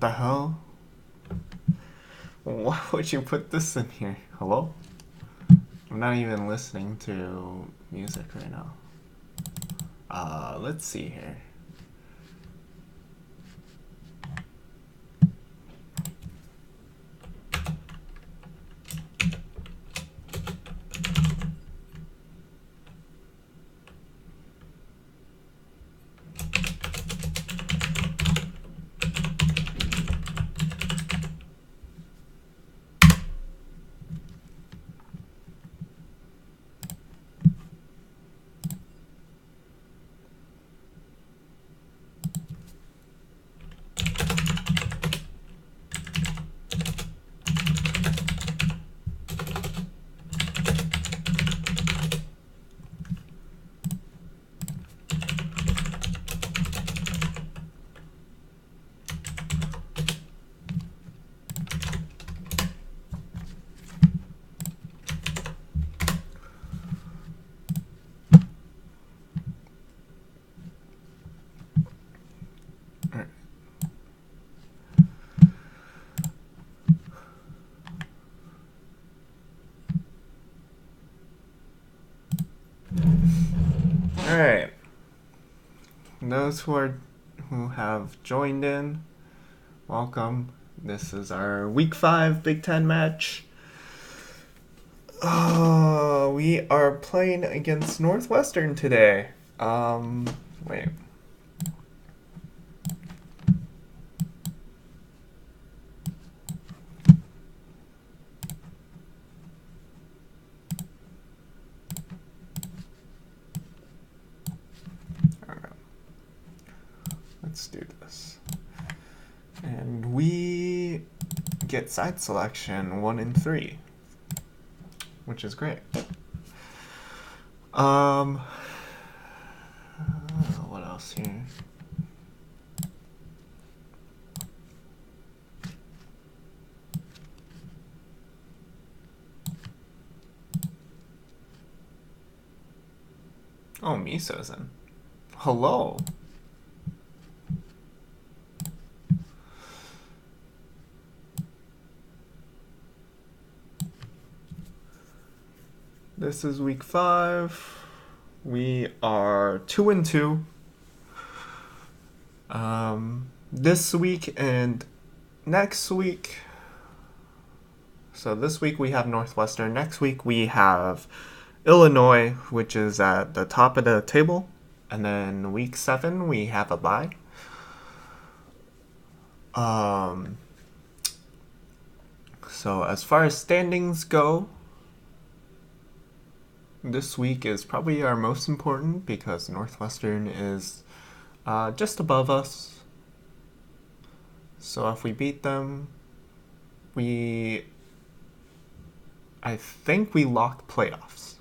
What the hell? Why would you put this in here? Hello? I'm not even listening to music right now. Let's see here. Alright. Those who have joined in, welcome. This is our Week 5 Big Ten match. We are playing against Northwestern today. Wait. Let's do this. And we get side selection 1 and 3, which is great. What else here? Oh, Miso's in. Hello. This is week 5. We are 2 and 2. This week and next week. So this week we have Northwestern. Next week we have Illinois, which is at the top of the table. And then week 7 we have a bye. So as far as standings go, this week is probably our most important because Northwestern is just above us. So if we beat them, I think we lock playoffs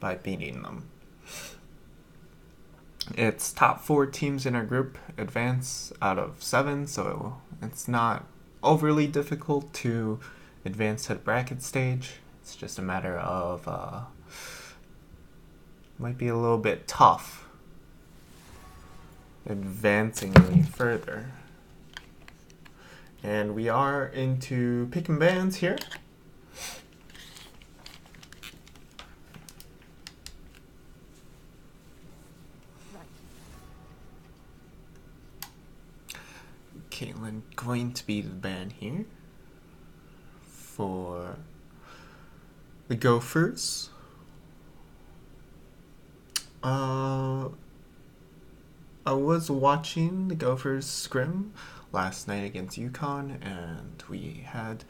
by beating them. It's top 4 teams in our group advance out of 7, so it's not overly difficult to advance to the bracket stage. It's just a matter of might be a little bit tough advancing any further. And we are into picking bands here. Caitlin going to be the band here for the Gophers. I was watching the Gophers scrim last night against UConn, and we had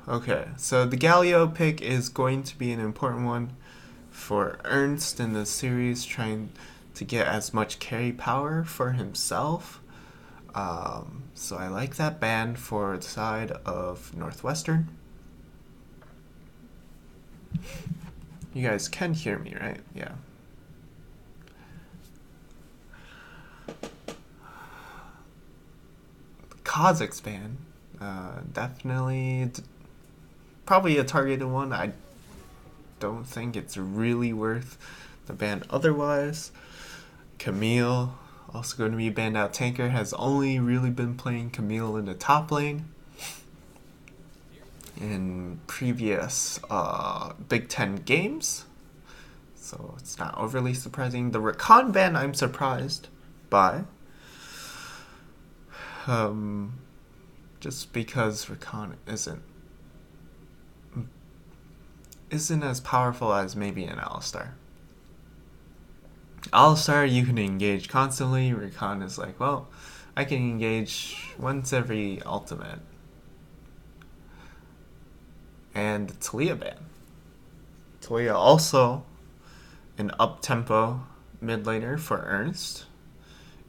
okay, so the Galio pick is going to be an important one for Ernst in the series, trying to get as much carry power for himself. So I like that band for the side of Northwestern. You guys can hear me, right? Yeah. Kazakh's band, definitely probably a targeted one. I don't think it's really worth the ban otherwise. Camille, also going to be banned out. Tanker has only really been playing Camille in the top lane in previous Big Ten games, so it's not overly surprising. The Rakan ban I'm surprised by, just because Rakan isn't as powerful as maybe an Alistar. Alistar you can engage constantly. Rakan is like, well, I can engage once every ultimate. And Talia ban. Talia also an up-tempo mid laner for Ernst.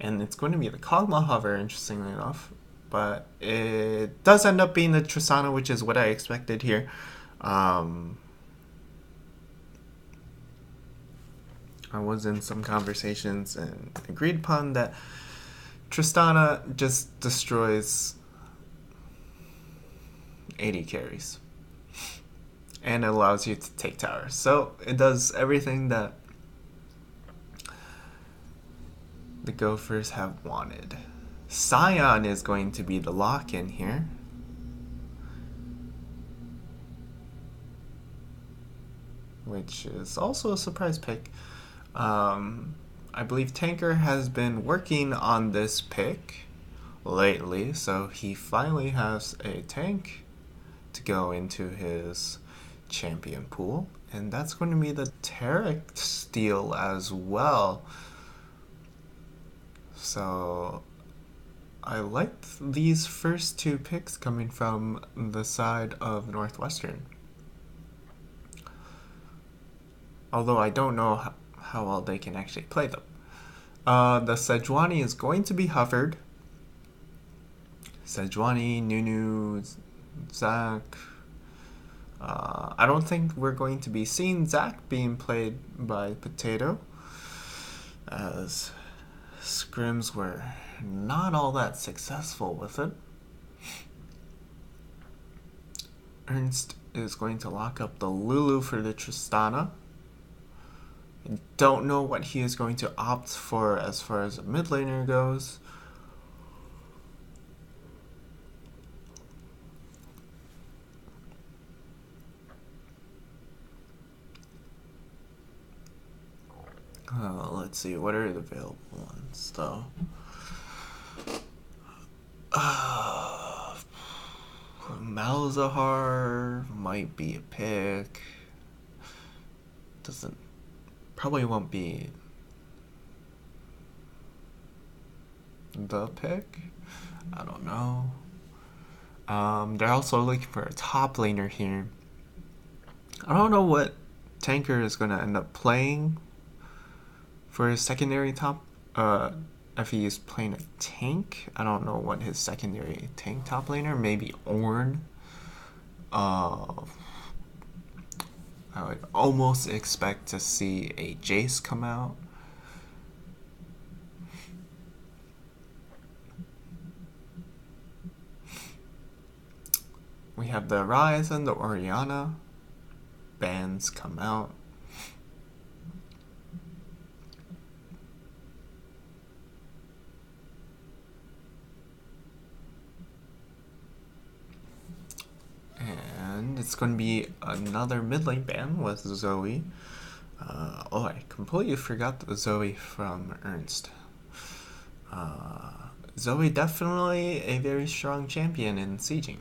And it's going to be the Kog'Maw hover, interestingly enough. But it does end up being the Tristana, which is what I expected here. I was in some conversations and agreed upon that Tristana just destroys 80 carries. And it allows you to take towers. So it does everything that the Gophers have wanted. Sion is going to be the lock-in here. Which is also a surprise pick. I believe Tanker has been working on this pick lately, so he finally has a tank to go into his champion pool, and that's going to be the Tarek steal as well. So I liked these first two picks coming from the side of Northwestern. Although I don't know how well they can actually play them. The Sejuani is going to be hovered. Sejuani, Nunu, Zac. I don't think we're going to be seeing Zac being played by Potato, as scrims were not all that successful with it. Ernst is going to lock up the Lulu for the Tristana. I don't know what he is going to opt for as far as a mid laner goes. Let's see, what are the available ones, though? Malzahar might be a pick. Probably won't be the pick. I don't know. They're also looking for a top laner here. I don't know what Tanker is going to end up playing for his secondary top. If he is playing a tank, I don't know what his secondary tank top laner. Maybe Ornn. I would almost expect to see a Jace come out. We have the Ryze and the Orianna. Bans come out. And it's going to be another mid lane ban with Zoe. I completely forgot the Zoe from Ernst. Zoe definitely a very strong champion in sieging,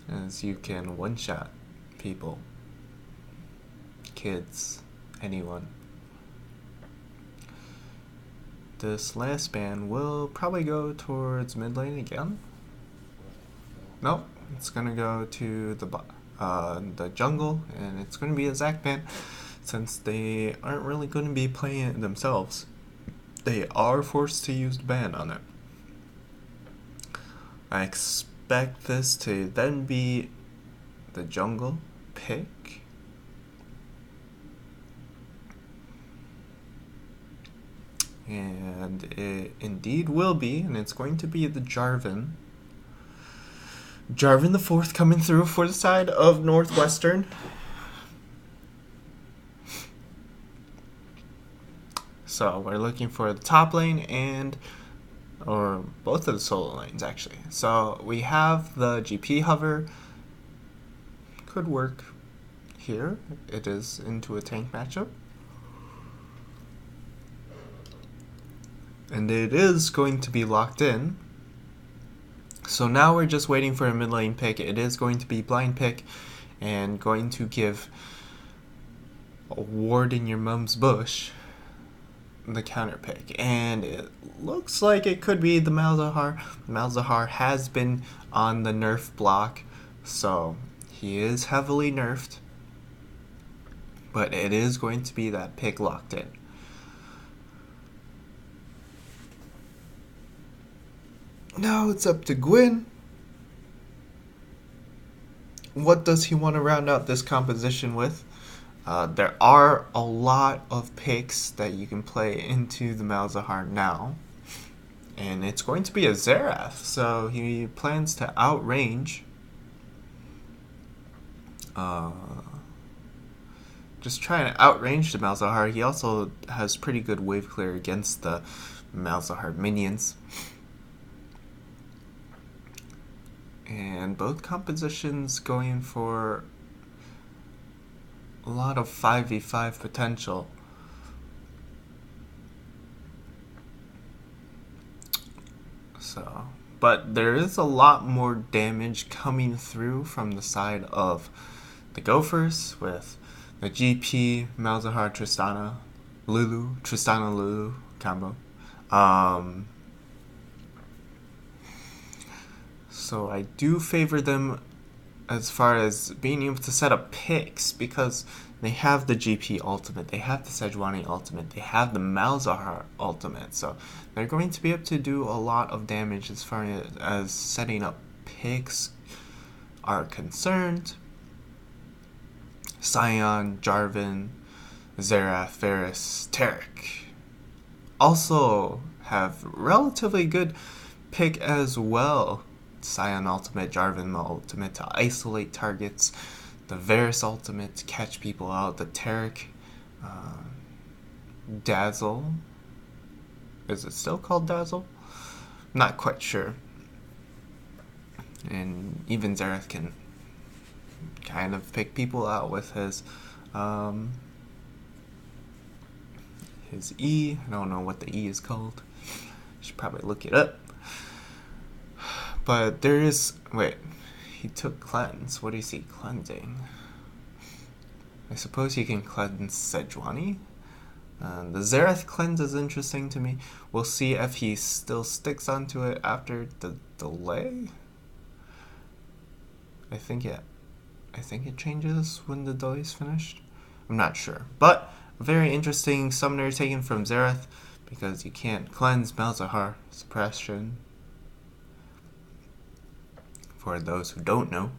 as you can one-shot people, kids, anyone. This last ban will probably go towards mid lane again. Nope, it's gonna go to the jungle, and it's gonna be a Zac ban, since they aren't really gonna be playing it themselves. They are forced to use the ban on it. I expect this to then be the jungle pick. And it indeed will be, and it's going to be the Jarvan. Jarvan the fourth coming through for the side of Northwestern. So we're looking for the top lane or both of the solo lanes actually. So we have the GP hover. Could work here. It is into a tank matchup. And it is going to be locked in. So now we're just waiting for a mid lane pick. It is going to be blind pick and going to give a ward in your mum's bush the counter pick. And it looks like it could be the Malzahar. Malzahar has been on the nerf block, so he is heavily nerfed. But it is going to be that pick locked in. Now it's up to Gwyn. What does he want to round out this composition with? There are a lot of picks that you can play into the Malzahar now. And it's going to be a Xerath, so he plans to outrange. Just trying to outrange the Malzahar. He also has pretty good wave clear against the Malzahar minions. And both compositions going for a lot of 5v5 potential. So, but there is a lot more damage coming through from the side of the Gophers with the GP, Malzahar, Tristana, Lulu combo. So I do favor them as far as being able to set up picks because they have the GP ultimate, they have the Sejuani ultimate, they have the Malzahar ultimate, so they're going to be able to do a lot of damage as far as setting up picks are concerned. Sion, Jarvan, Xerath, Varus, Taric also have relatively good pick as well. Sion ultimate, Jarvan ultimate to isolate targets, the Varus ultimate to catch people out, the Taric Dazzle. Is it still called Dazzle? Not quite sure. And even Xerath can kind of pick people out with his E. I don't know what the E is called. Should probably look it up. But there is... Wait. He took cleanse. What is he cleansing? I suppose he can cleanse Sejuani. The Xerath cleanse is interesting to me. We'll see if he still sticks onto it after the delay. I think it changes when the delay is finished. I'm not sure. But a very interesting summoner taken from Xerath because you can't cleanse Malzahar. Suppression. For those who don't know.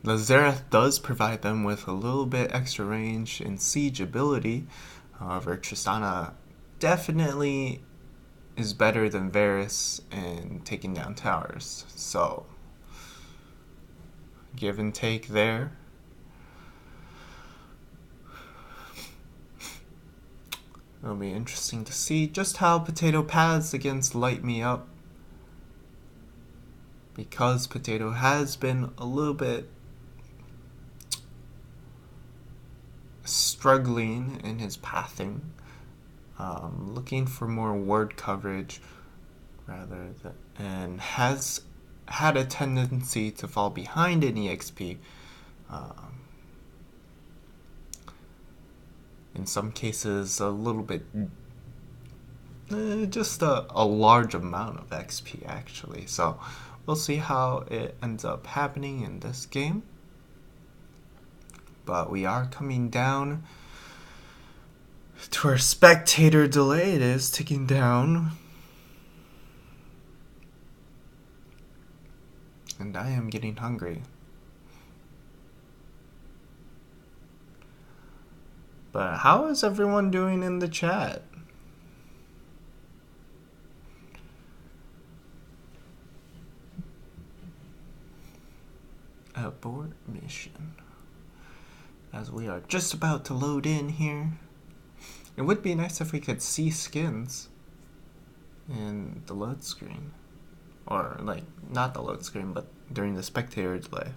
The Xerath does provide them with a little bit extra range and siege ability. However, Tristana definitely is better than Varus in taking down towers. So, give and take there. It'll be interesting to see just how Potato paths against Light Me Up. Because Potato has been a little bit struggling in his pathing. Looking for more ward coverage and has had a tendency to fall behind in EXP. In some cases, a little bit, just a large amount of XP actually. So we'll see how it ends up happening in this game. But we are coming down to our spectator delay. It is ticking down. And I am getting hungry. But how is everyone doing in the chat? Abort mission. as we are just about to load in here. It would be nice if we could see skins in the load screen. Or, like, not the load screen, but during the spectator delay.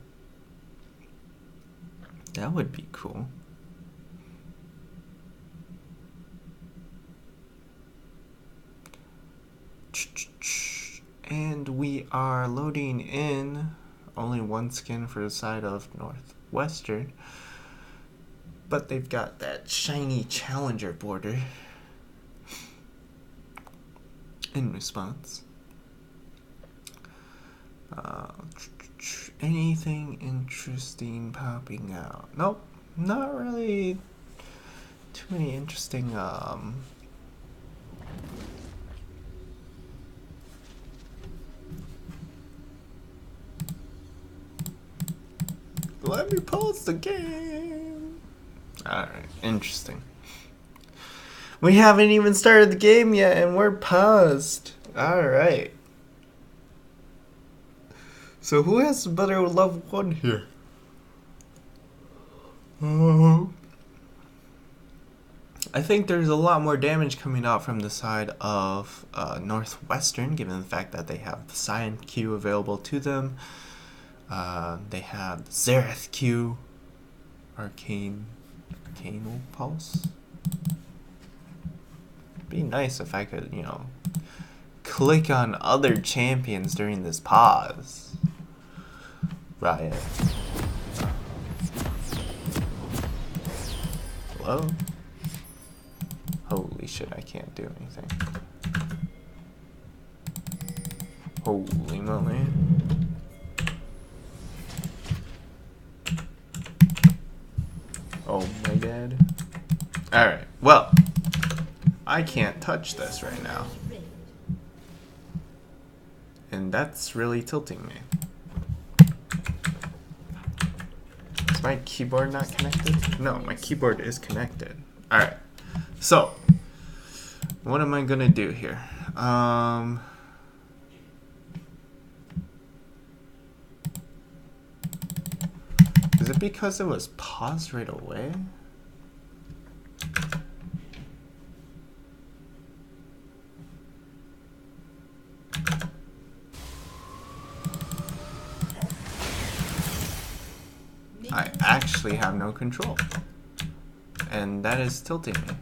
That would be cool. And we are loading in only one skin for the side of Northwestern. But they've got that shiny challenger border in response. Anything interesting popping out? Nope, not really too many interesting let me pause the game. Alright, interesting. We haven't even started the game yet and we're paused. Alright. So who has a better level 1 here? I think there's a lot more damage coming out from the side of Northwestern, given the fact that they have the Cyan Q available to them. They have the Xerath Q, Arcanal Pulse. It'd be nice if I could, you know, click on other champions during this pause. Riot. Hello? Holy shit, I can't do anything. Holy moly. Oh my god. Alright, well, I can't touch this right now. And that's really tilting me. Is my keyboard not connected? No, my keyboard is connected. Alright, so, what am I gonna do here? Is it because it was paused right away? I actually have no control. And that is tilting me.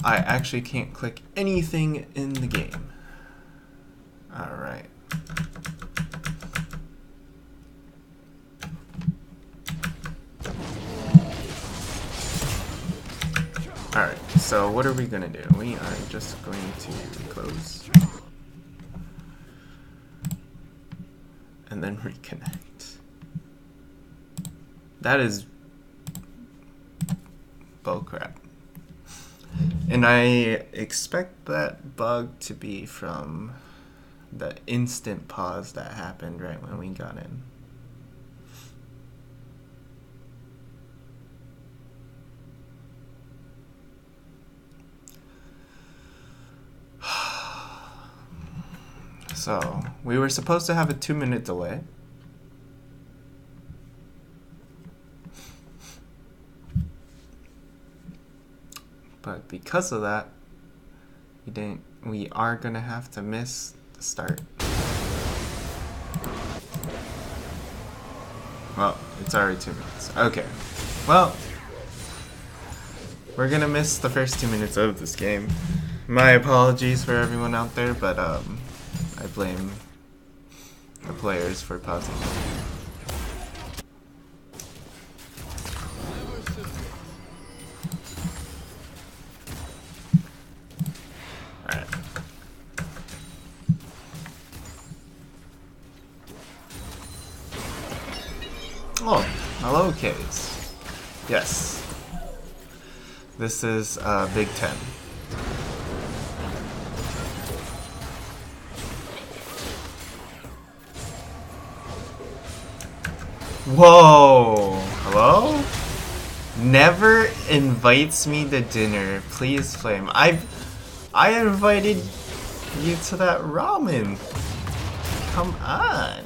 I actually can't click anything in the game. Alright. Alright, so what are we gonna do? We are just going to close. And then reconnect. That is bullcrap. And I expect that bug to be from the instant pause that happened right when we got in. So, we were supposed to have a 2-minute delay. But because of that, we are gonna have to miss the start. Well, it's already 2 minutes. Okay. Well, we're gonna miss the first 2 minutes of this game. My apologies for everyone out there, but I blame the players for pausing. Alright. Oh, hello, Kays. Yes. This is Big Ten. Whoa! Hello? Never invites me to dinner. Please flame. I invited You to that ramen. Come on.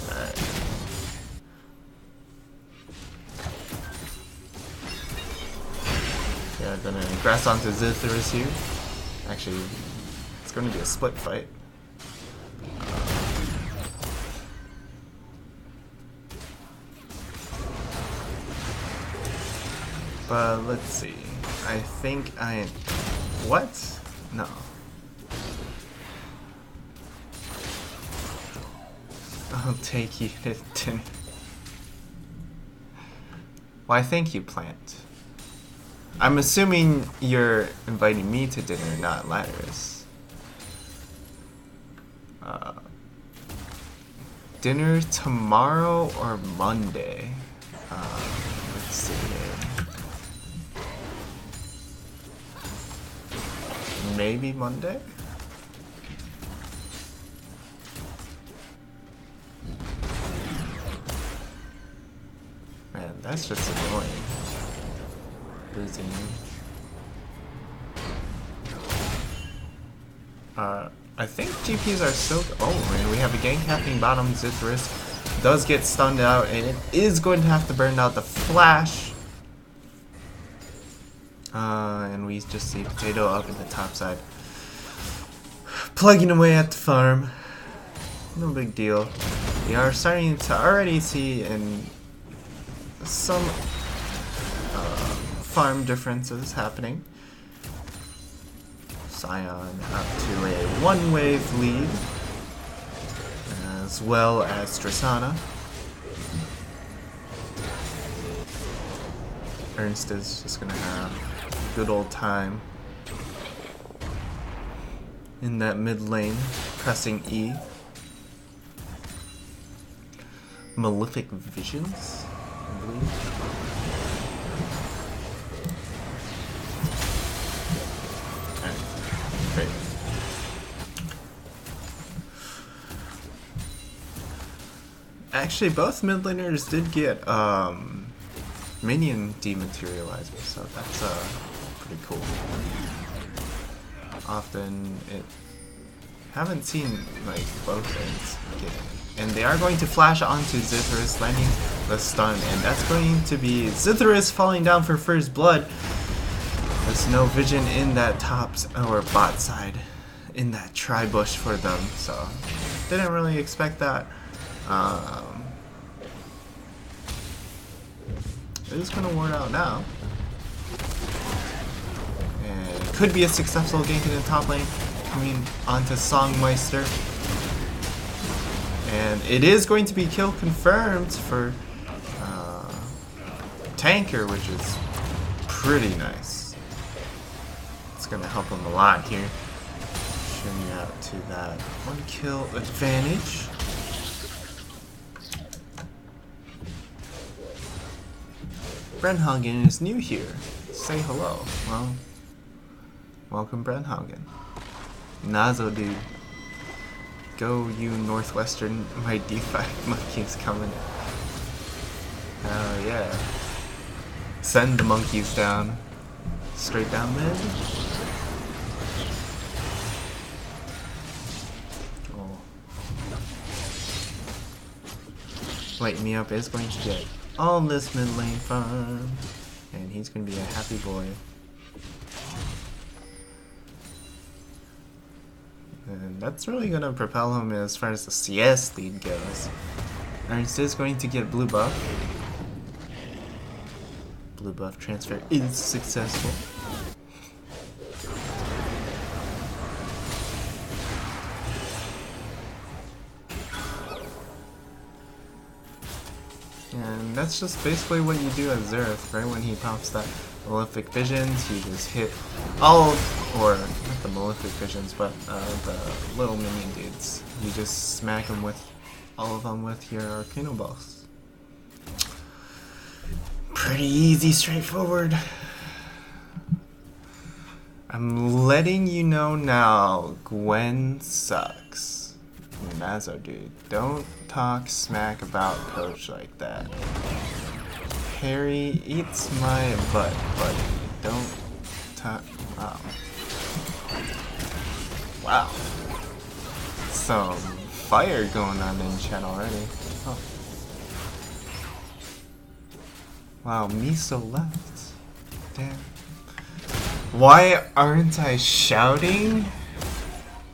Alright. Yeah, gonna grass onto Zithris here. Actually, it's gonna be a split fight. But let's see. I think I... What? No. I'll take you to dinner. Why thank you, plant. I'm assuming you're inviting me to dinner, not Lattice. Dinner tomorrow or Monday? Let's see here. Maybe Monday? Man, that's just annoying. Losing you. I think GPs are still... Oh, man, we have a gank happening bottom. Zithris does get stunned out, and it is going to have to burn out the flash. And we just see Potato up in the top side. Plugging away at the farm. No big deal. We are starting to already see some farm differences happening. Scion up to a one-wave lead, as well as Drasana. Ernst is just gonna have a good old time in that mid lane, pressing E. Malefic Visions, I believe. Great. Actually, both mid laners did get minion dematerializer, so that's pretty cool. Often haven't seen like both ends get it. And they are going to flash onto Zithris, landing the stun, and that's going to be Zithris falling down for first blood. There's no vision in that top or bot side in that tri-bush for them, so didn't really expect that. It is going to ward out now. And it could be a successful gank in the top lane, coming onto Songmeister. And it is going to be kill confirmed for Tanker, which is pretty nice. It's going to help him a lot here. Shooting out to that 1 kill advantage. Brenhagen is new here. Say hello. Well, welcome Brenhagen. Nazo dude. Go you Northwestern, my D5 monkey's coming. Oh yeah. Send the monkeys down. Straight down mid. Oh. Light Me Up is going to get all this mid lane farm. And he's going to be a happy boy. And that's really going to propel him as far as the CS lead goes. Ernst is going to get blue buff. Blue buff transfer is successful. And that's just basically what you do as Xerath, right? When he pops that Malefic Visions, you just hit all, or not the Malefic Visions, but the little minion dudes. You just smack them with all of them with your Arcano Balls. Pretty easy, straightforward. I'm letting you know now, Gwen sucks. Nazo dude, don't talk smack about Coach like that. Harry eats my butt, buddy. Don't Huh. Wow. Wow. Some fire going on in chat already. Oh. Wow, Miso left. Damn. Why aren't I shouting?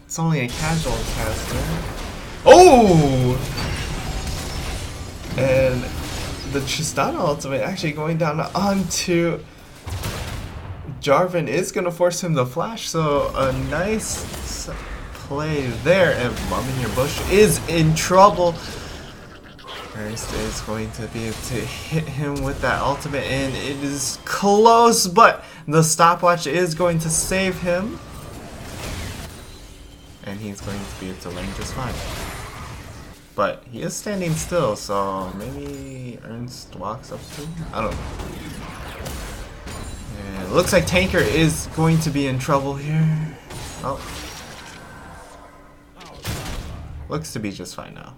It's only a casual caster. Oh! And the Tristana ultimate actually going down onto Jarvan is going to force him to flash, so a nice play there. And Mum in Your Bush is in trouble. Ernst is going to be able to hit him with that ultimate, and it is close, but the stopwatch is going to save him. And he's going to be able to lane just fine. But he is standing still, so maybe Ernst walks up to him? I don't know. And it looks like Tanker is going to be in trouble here. Oh. Looks to be just fine now.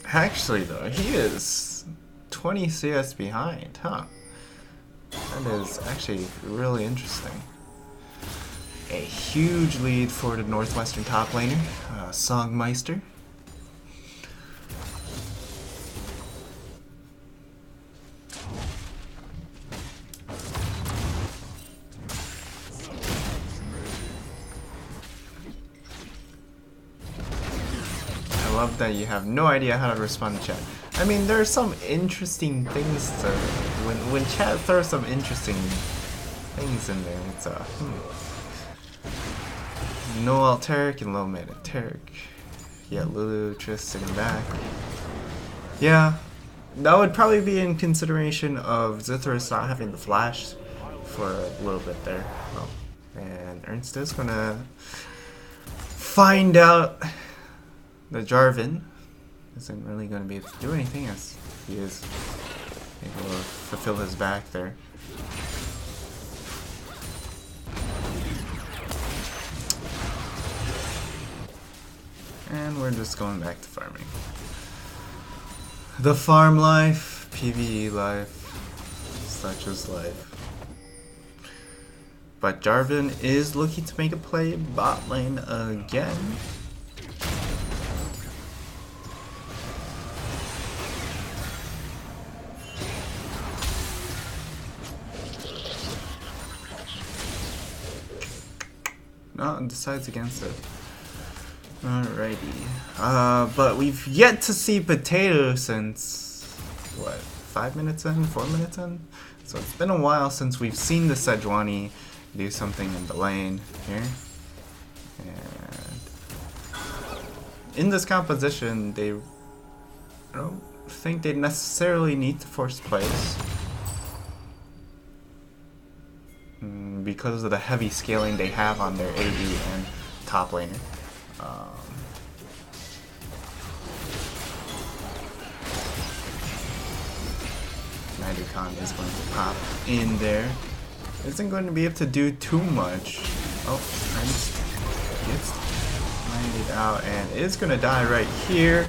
Actually though, he is 20 CS behind, huh? That is actually really interesting. A huge lead for the Northwestern top laner, Songmeister. I love that you have no idea how to respond to chat. I mean, there are some interesting things to... When chat throws some interesting things in there, it's no Alteric and low mana Alteric. Yeah, Lulu just sitting back. Yeah, that would probably be in consideration of Zithris not having the flash for a little bit there. Oh. And Ernst is gonna find out that Jarvan isn't really gonna be able to do anything as he is able to fulfill his back there. And we're just going back to farming. The farm life, PvE life, such is life. But Jarvan is looking to make a play bot lane again. No, decides against it. Alrighty. But we've yet to see Potato since, what, 5 minutes in? 4 minutes in? So it's been a while since we've seen the Sejuani do something in the lane here. And in this composition, I don't think they necessarily need to force plays. Because of the heavy scaling they have on their AD and top laner. Khan is going to pop in there. Isn't going to be able to do too much. Oh, Ernst gets landed out and is going to die right here.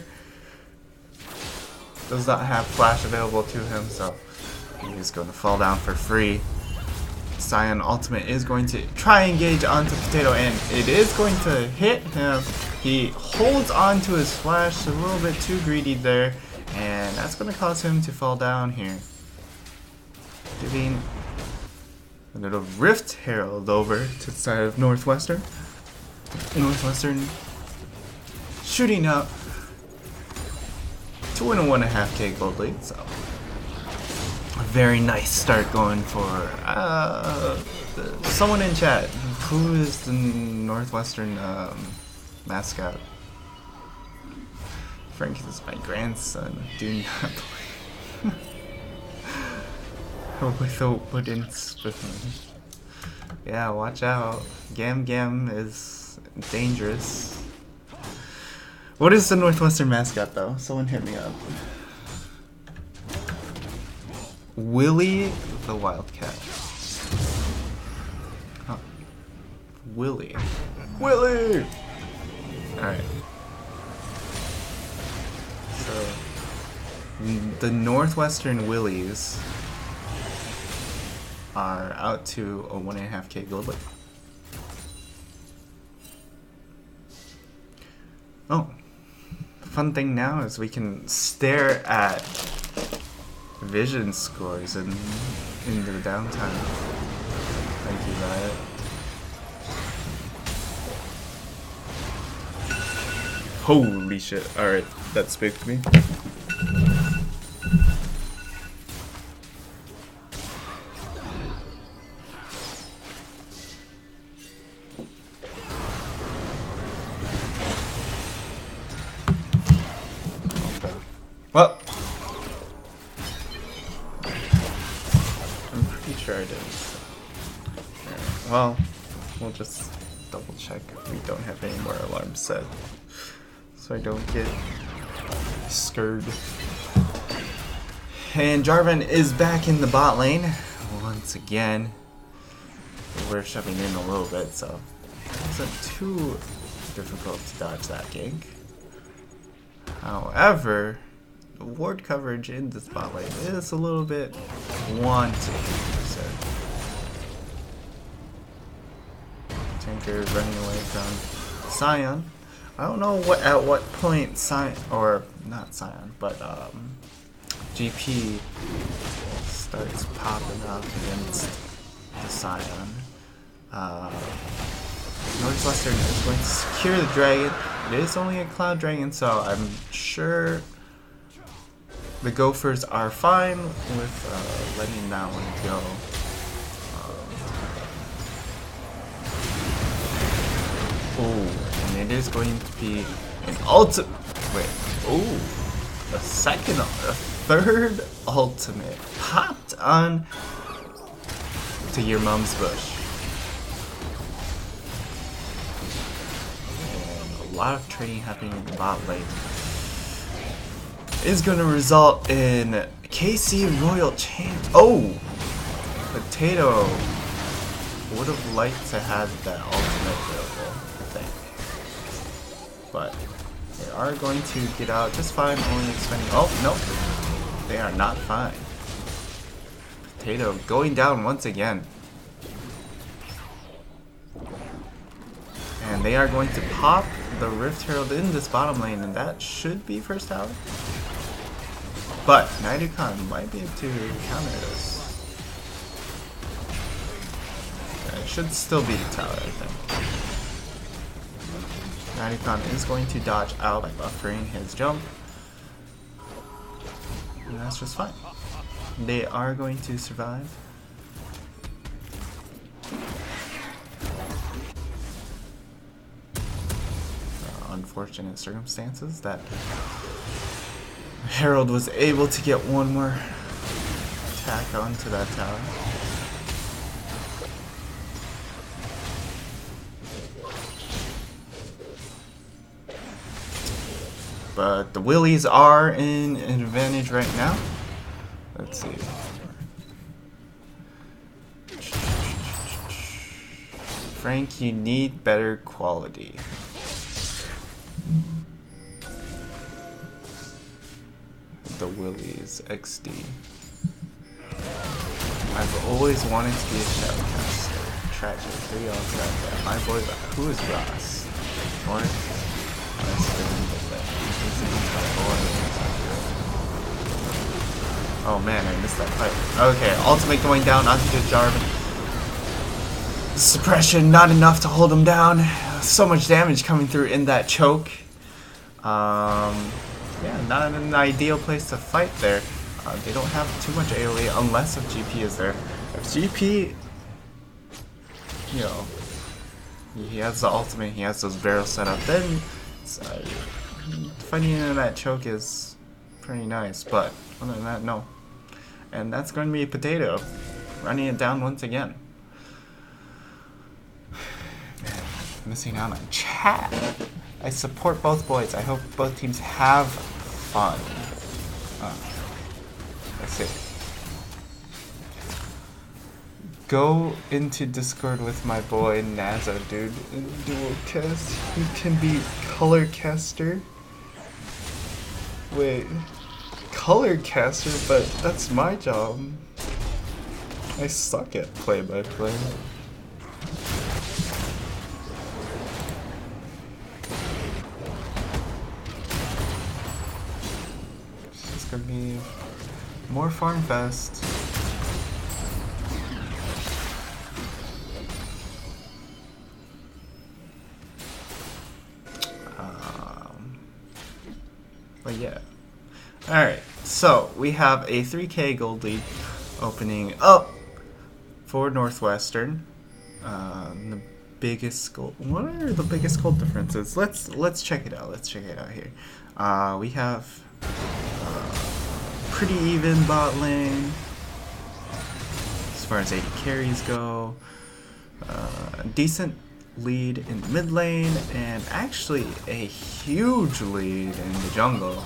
Does not have flash available to him, so he's going to fall down for free. Scion ultimate is going to try and engage onto Potato, and it is going to hit him. He holds on to his flash a little bit too greedy there, and that's going to cause him to fall down here. Giving a little Rift Herald over to the side of Northwestern. Northwestern shooting up to win a 1.5k gold lead, so a very nice start going for someone in chat. Who is the Northwestern mascot? Frank is my grandson. Do not play with a wooden spoon. Yeah, watch out. Gam Gam is dangerous. What is the Northwestern mascot though? Someone hit me up. Willie the Wildcat. Huh. Willie. Willie! Alright. So, The Northwestern Willies are out to a 1.5k globally. Oh, fun thing now is we can stare at vision scores in the downtime. Thank you, Riot. Holy shit! All right, that spooked me. Well, I'm pretty sure I did. Well, we'll just double check if we don't have any more alarms set, so I don't get scared. And Jarvan is back in the bot lane once again. We're shoving in a little bit, so it wasn't too difficult to dodge that gank. However, the ward coverage in this bot lane is a little bit wanting. So, Tanker running away from Sion. I don't know at what point Sion, or not Sion, but GP starts popping up against the Sion. Northwestern is going to secure the dragon. It is only a cloud dragon, so I'm sure the Gophers are fine with letting that one go. Oh, and it is going to be an ultimate. Wait, oh, a third ultimate popped on to your mom's bush. And a lot of trading happening in the bot lane is going to result in KC Royal Champ. Oh! Potato would have liked to have that ultimate available, I think. But they are going to get out just fine, only expending. Oh, nope. They are not fine. Potato going down once again. And they are going to pop the Rift Herald in this bottom lane, and that should be first tower. But Nidukon might be able to counter this. Yeah, it should still be the tower, I think. Nidukon is going to dodge out by buffering his jump. And that's just fine. They are going to survive. Unfortunate circumstances that Herald was able to get one more attack onto that tower. But the Willies are in an advantage right now. Let's see. Frank, you need better quality. The Willies XD. I've always wanted to be a shoutcaster. Tragic. 3 on that. My boy, who is Ross? North? Oh man, I missed that fight. Okay, ultimate going down onto the Jarvan. Suppression, not enough to hold him down. So much damage coming through in that choke. Yeah, not an ideal place to fight there. They don't have too much AoE unless if GP is there. If GP, you know, he has the ultimate, he has those barrels set up, then fighting into that choke is pretty nice. But other than that, no. And that's going to be a Potato, running it down once again. Missing out on chat. I support both boys. I hope both teams have fun. Let's see. Go into Discord with my boy Naza, dude. In dual cast. He can be color caster. Wait. color caster, but that's my job. I suck at play-by-play. It's gonna be more Farm Fest. But yeah. Alright, so we have a 3K gold lead opening up for Northwestern. The biggest gold. What are the biggest gold differences? Let's check it out. Let's check it out here. We have pretty even bot lane as far as AD carries go. Decent lead in the mid lane, and actually a huge lead in the jungle.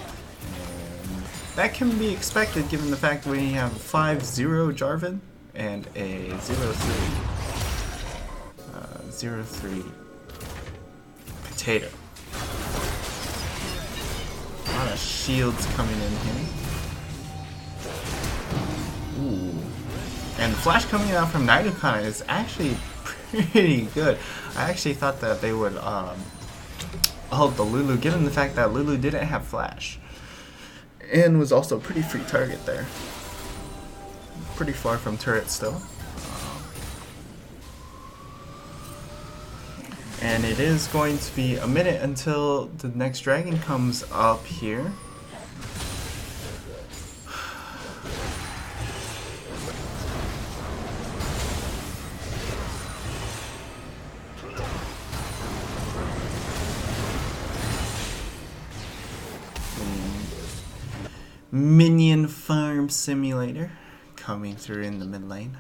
And that can be expected given the fact that we have 5-0 Jarvan and a 0-3 Potato. A lot of shields coming in here. Ooh. And the flash coming out from Nidukana is actually pretty good. I actually thought that they would hold the Lulu, given the fact that Lulu didn't have flash. And was also a pretty free target there. Pretty far from turret still. And it is going to be a minute until the next dragon comes up here. Minion Farm Simulator coming through in the mid lane.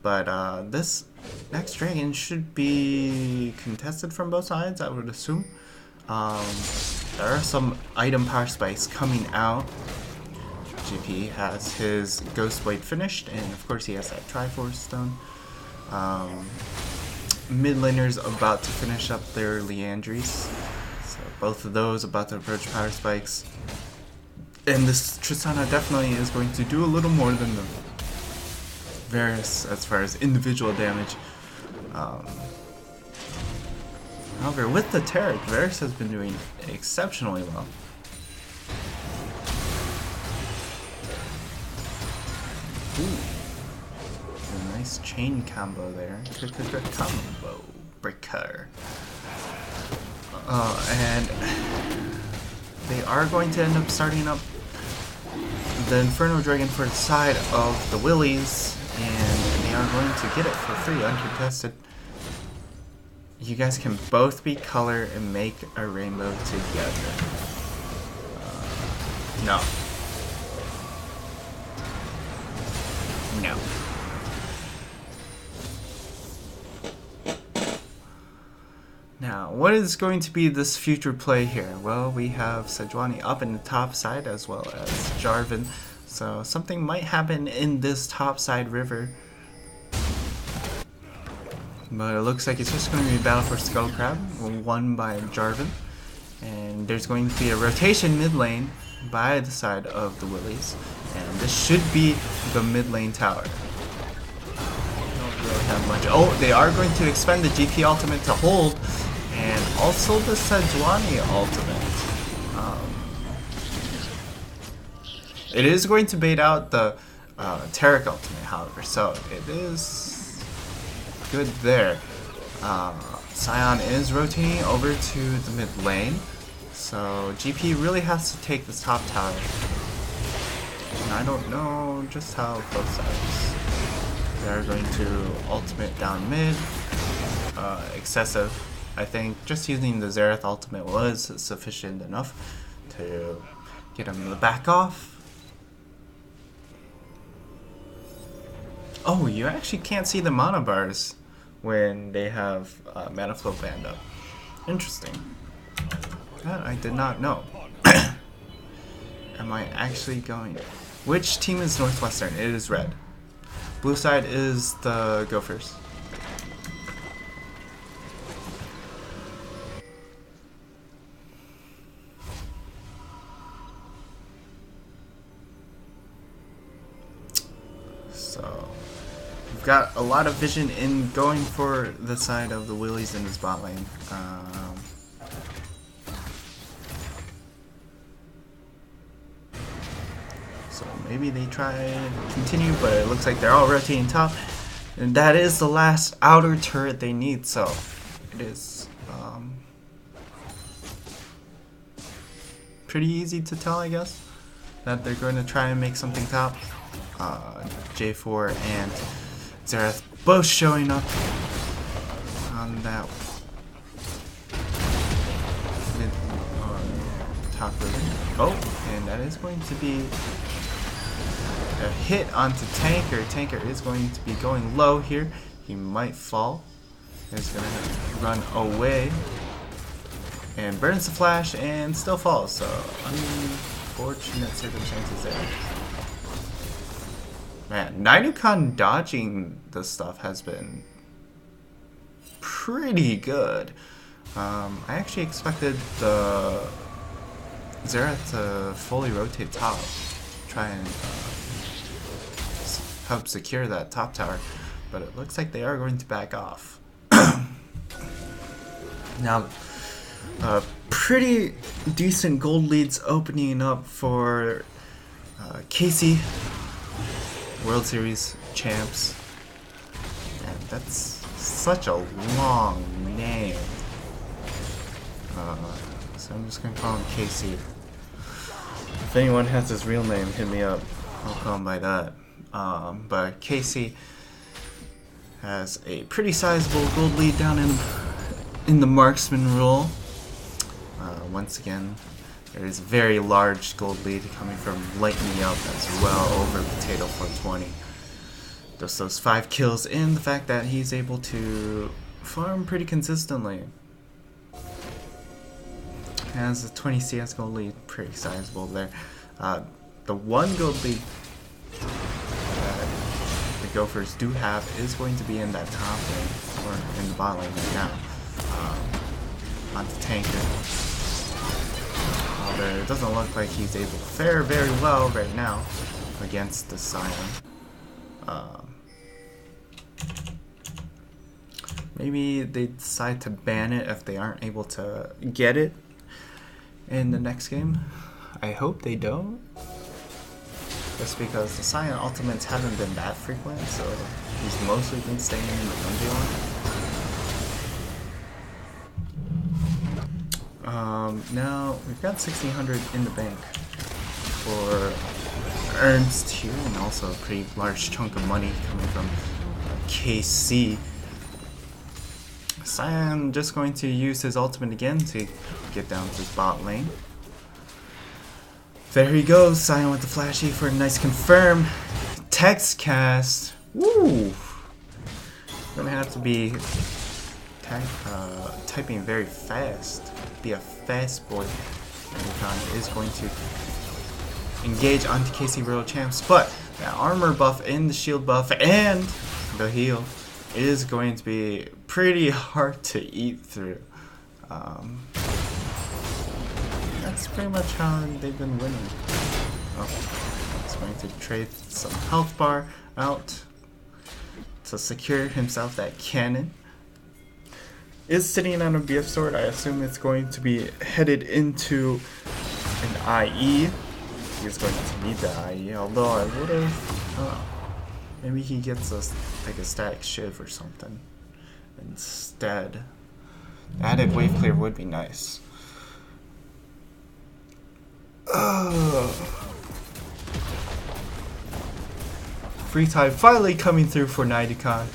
But this next dragon should be contested from both sides, I would assume. There are some item power spikes coming out. GP has his Ghost Blade finished, and of course he has that Triforce Stone. Mid laner's about to finish up their Leandries. So both of those about to approach power spikes. And this Tristana definitely is going to do a little more than the Varus as far as individual damage. However, with the Taric, Varus has been doing exceptionally well. Ooh. A nice chain combo there. Combo breaker. And they are going to end up starting up the Inferno Dragon for the side of the Willies, and they are going to get it for free, uncontested. You guys can both be color and make a rainbow together. No. No. Now, what is going to be this future play here? Well, we have Sejuani up in the top side as well as Jarvan. So something might happen in this top side river. But it looks like it's just going to be a battle for Skull Crab, won by Jarvan. And there's going to be a rotation mid lane by the side of the Willies. And this should be the mid lane tower. Don't really have much. Oh, they are going to expend the GP ultimate to hold. And also the Sejuani ultimate. It is going to bait out the Taric ultimate, however, so it is good there. Sion is rotating over to the mid lane, so GP really has to take this top tower. And I don't know just how close that is. They are going to ultimate down mid. Excessive. I think just using the Xerath ultimate was sufficient enough to get him to back off. Oh, you actually can't see the mana bars when they have mana flow banned up. Interesting. That I did not know. Am I actually going? Which team is Northwestern? It is red. Blue side is the Gophers. got a lot of vision in going for the side of the Willies in his bot lane. So maybe they try and continue, but it looks like they're all rotating top. And that is the last outer turret they need, so it is pretty easy to tell, I guess, that they're going to try and make something top. J4 and Xerath both showing up on that top of. Oh, and that is going to be a hit onto Tanker. Tanker is going to be going low here. He might fall. He's going to run away and burns the flash and still falls. So unfortunate circumstances there. Man, Naidukan dodging this stuff has been pretty good. I actually expected the Xerath to fully rotate top, try and help secure that top tower, but it looks like they are going to back off. Now, pretty decent gold leads opening up for Casey, World Series champs. And that's such a long name. So I'm just gonna call him Casey. If anyone has his real name, hit me up. I'll call him by that. But Casey has a pretty sizable gold lead down in the marksman role. Once again, there is a very large gold lead coming from Lighten Me Up as well over Potato 420. Just those 5 kills and the fact that he's able to farm pretty consistently. Has a 20 CS gold lead, pretty sizable there. The one gold lead that the Gophers do have is going to be in that top lane, or in the bot lane right now. Onto Tanker. Although it doesn't look like he's able to fare very well right now against the Scion. Maybe they decide to ban it if they aren't able to get it in the next game. I hope they don't. Just because the Scion ultimates haven't been that frequent, so he's mostly been staying in the 1v1. Now we've got 1600 in the bank for Ernst here, and also a pretty large chunk of money coming from KC. Scion just going to use his ultimate again to get down to his bot lane. There he goes, Scion with the flashy for a nice confirm. Text cast. Woo! Gonna have to be typing very fast. Be a fast boy. Naidukan is going to engage onto KC World Champs, but that armor buff and the shield buff and the heal is going to be pretty hard to eat through. That's pretty much how they've been winning. Oh, he's going to trade some health bar out to secure himself that cannon. Is sitting on a BF sword. I assume it's going to be headed into an IE. He's going to need the IE, although I would have... maybe he gets like a static shiv or something instead. Added wave clear would be nice. Free time finally coming through for Naidukan.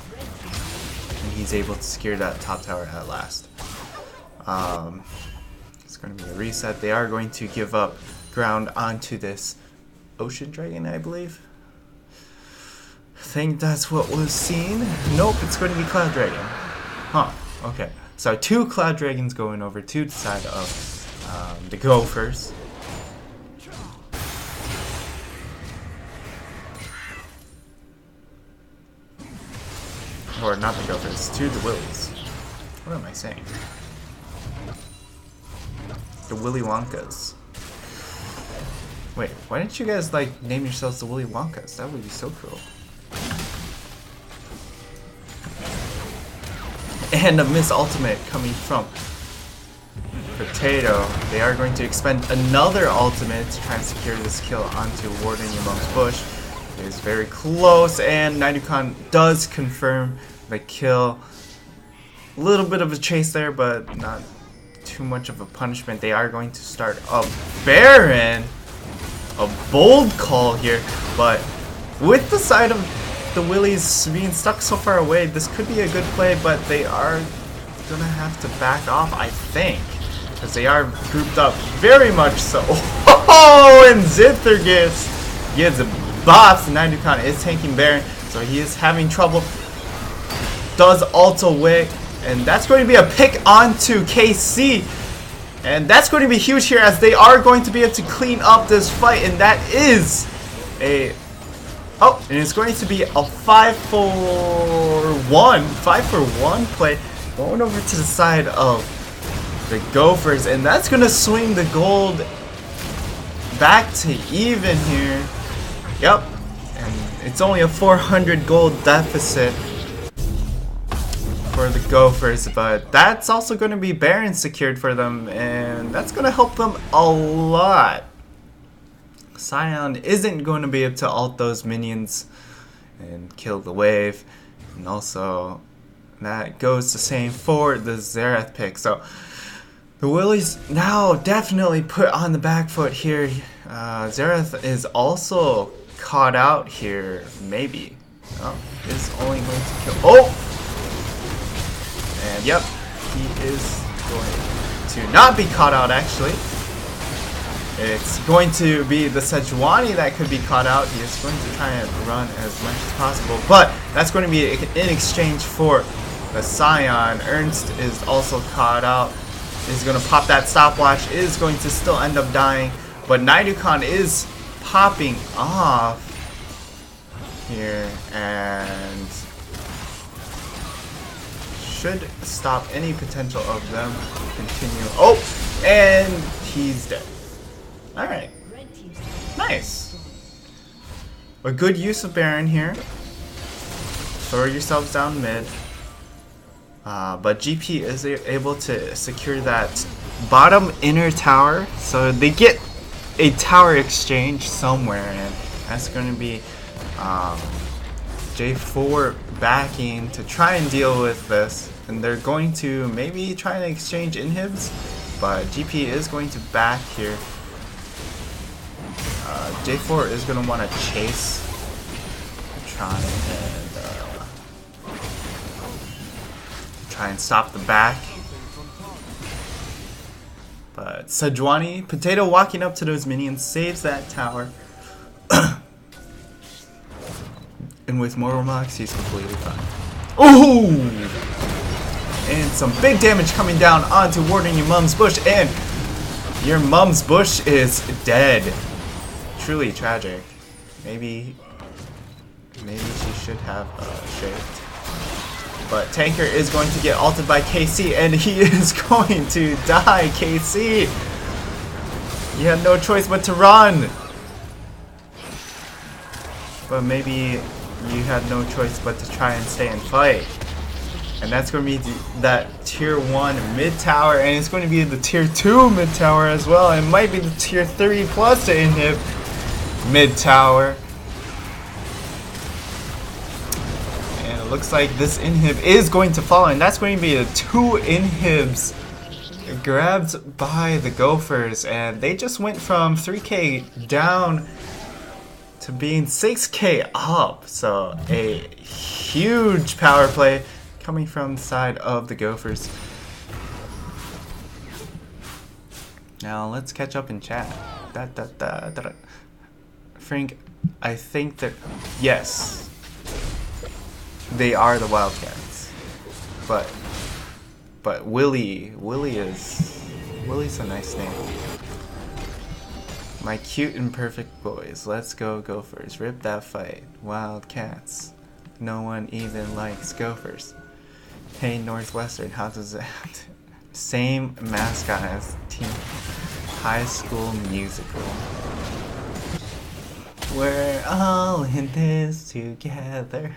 And he's able to secure that top tower at last. It's going to be a reset. They are going to give up ground onto this Ocean Dragon, I believe. I think that's what was seen. Nope, it's going to be Cloud Dragon. Huh, okay. So 2 Cloud Dragons going over to the side of the Gophers. Or not the Gophers, to the Willies. What am I saying? The Willy Wonkas. Wait, why didn't you guys like name yourselves the Willy Wonkas? That would be so cool. And a miss ultimate coming from Potato. They are going to expend another ultimate to try and secure this kill onto Warden Yamam's Bush. It is very close, and Naidukan does confirm the kill. A little bit of a chase there, but not too much of a punishment. They are going to start a Baron. A bold call here, but with the side of the Willies being stuck so far away, this could be a good play, but they are gonna have to back off, I think, because they are grouped up very much so. Oh, and Zither gets bops. Naidukan is tanking Baron, so he is having trouble. Does ult away, and that's going to be a pick onto KC. And that's going to be huge here, as they are going to be able to clean up this fight, and that is a... Oh, and it's going to be a 5-for-1 play going over to the side of the Gophers, and that's going to swing the gold back to even here. Yep, and it's only a 400 gold deficit for the Gophers, but that's also going to be Baron secured for them, and that's going to help them a lot. Scion isn't going to be able to ult those minions and kill the wave, and also that goes the same for the Xerath pick. So the Willies now definitely put on the back foot here. Xerath is also caught out here, maybe. Oh, is only going to kill... Oh! And yep, he is going to not be caught out, actually. It's going to be the Sejuani that could be caught out. He is going to try and run as much as possible, but that's going to be in exchange for the Scion. Ernst is also caught out. Is going to pop that stopwatch, is going to still end up dying, but Naidukan is popping off here and should stop any potential of them continue. Oh, and he's dead. Alright. Nice. A good use of Baron here. Throw yourselves down mid. But GP is able to secure that bottom inner tower. So they get a tower exchange somewhere, and that's going to be J4 backing to try and deal with this. And they're going to maybe try and exchange inhibs, but GP is going to back here. J4 is going to want to chase, try and stop the back. But Sejuani, Potato walking up to those minions, saves that tower. And with more Mox, he's completely fine. Ooh! And some big damage coming down onto Warden Your Mum's Bush, and your Mum's Bush is dead. Truly tragic. Maybe she should have shaved. But Tanker is going to get ulted by KC, and he is going to die. KC! You had no choice but to run! But maybe you had no choice but to try and stay and fight. And that's going to be that tier 1 mid tower, and it's going to be the tier 2 mid tower as well. It might be the tier 3 plus to inhib mid tower. And it looks like this inhib is going to fall, and that's going to be the 2 inhibs grabbed by the Gophers, and they just went from 3k down to being 6k up. So a huge power play coming from the side of the Gophers. Now let's catch up in chat. Frank, I think that yes, they are the Wildcats, but Willie's a nice name. My cute and perfect boys, let's go Gophers, rip that fight. Wildcats, no one even likes Gophers. Hey Northwestern, how does that? Same mascot as Team High School Musical. We're all in this together.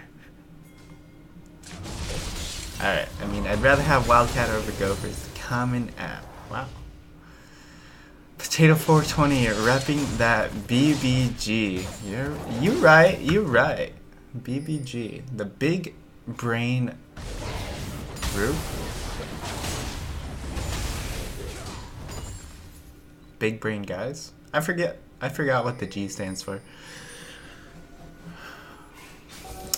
Alright, I mean, I'd rather have Wildcat over Gophers. Common app. Wow. Potato 420 repping that BBG. You right. BBG. The big brain group. Big brain guys. I forgot what the G stands for.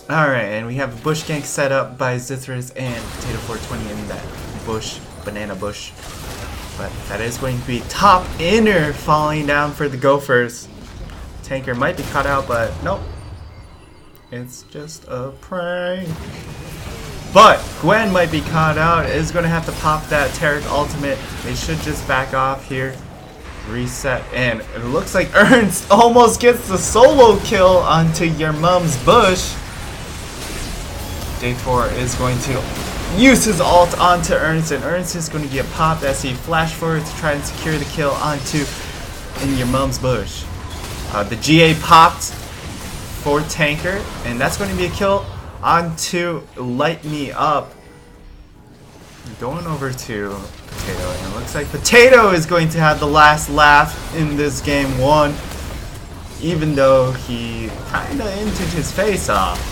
Alright, and we have a bush gank set up by Zithras and Potato 420 in that bush, banana bush. But that is going to be top inner falling down for the Gophers. Tanker might be caught out, but nope. It's just a prank. But Gwen might be caught out. Is going to have to pop that Tarek ultimate. They should just back off here. Reset. And it looks like Ernst almost gets the solo kill onto your mom's bush. Day 4 is going to use his ult onto Ernst, and Ernst is going to get popped as he flash forward to try and secure the kill onto in your mom's bush. The GA popped for Tanker, and that's going to be a kill onto Light Me Up. Going over to Potato, and it looks like Potato is going to have the last laugh in this game 1, even though he kinda inted his face off.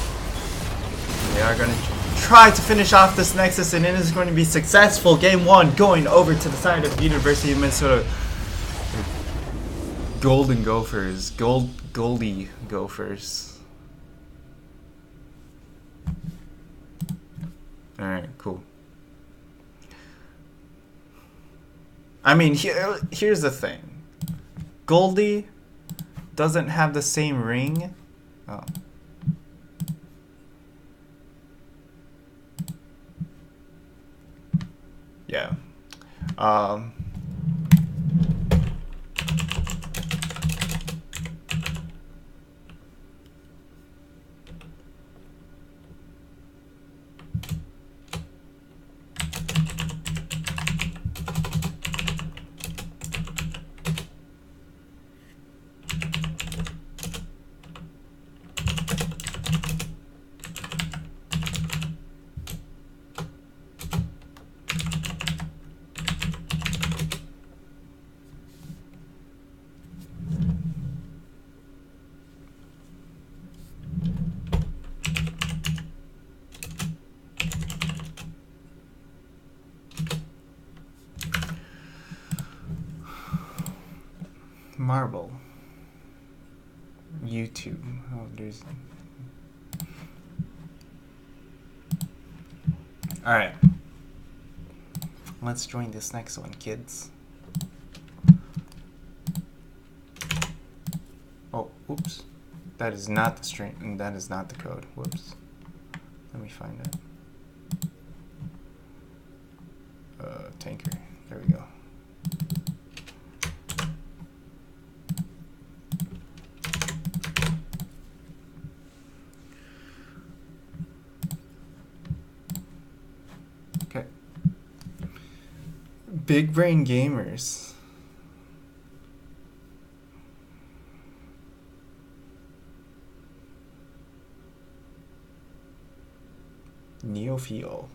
They are going to try to finish off this Nexus, and it is going to be successful. Game 1 going over to the side of University of Minnesota. Golden Gophers. Goldie Gophers. Alright, cool. I mean, here's the thing. Goldie doesn't have the same ring. Oh. Yeah. Marble. YouTube. Oh, there's. Alright. Let's join this next one, kids. Oh, oops. That is not the string, and that is not the code. Whoops. Let me find it. Tanker. There we go. Okay. Big brain gamers. Neophil.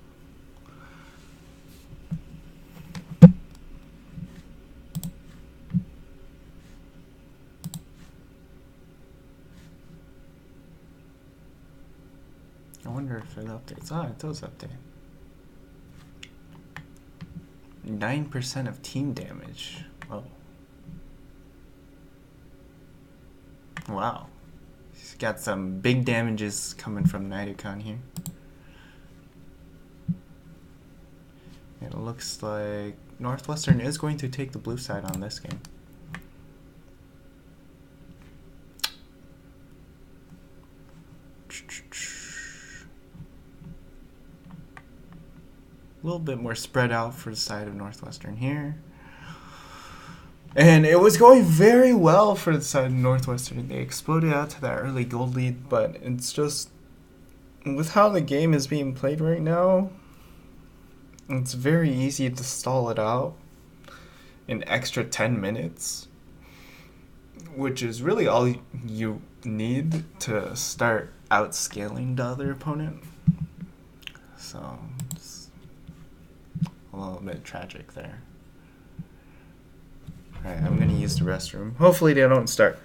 I wonder if it updates. Ah, it does update. 9% of team damage. Oh. Wow. He's got some big damages coming from Nidocon here. It looks like Northwestern is going to take the blue side on this game. A little bit more spread out for the side of Northwestern here. And it was going very well for the side of Northwestern. They exploded out to that early gold lead, but it's just, with how the game is being played right now, it's very easy to stall it out an extra 10 minutes, which is really all you need to start outscaling the other opponent. So, a little bit tragic there. Alright, I'm gonna use the restroom. Hopefully they don't start.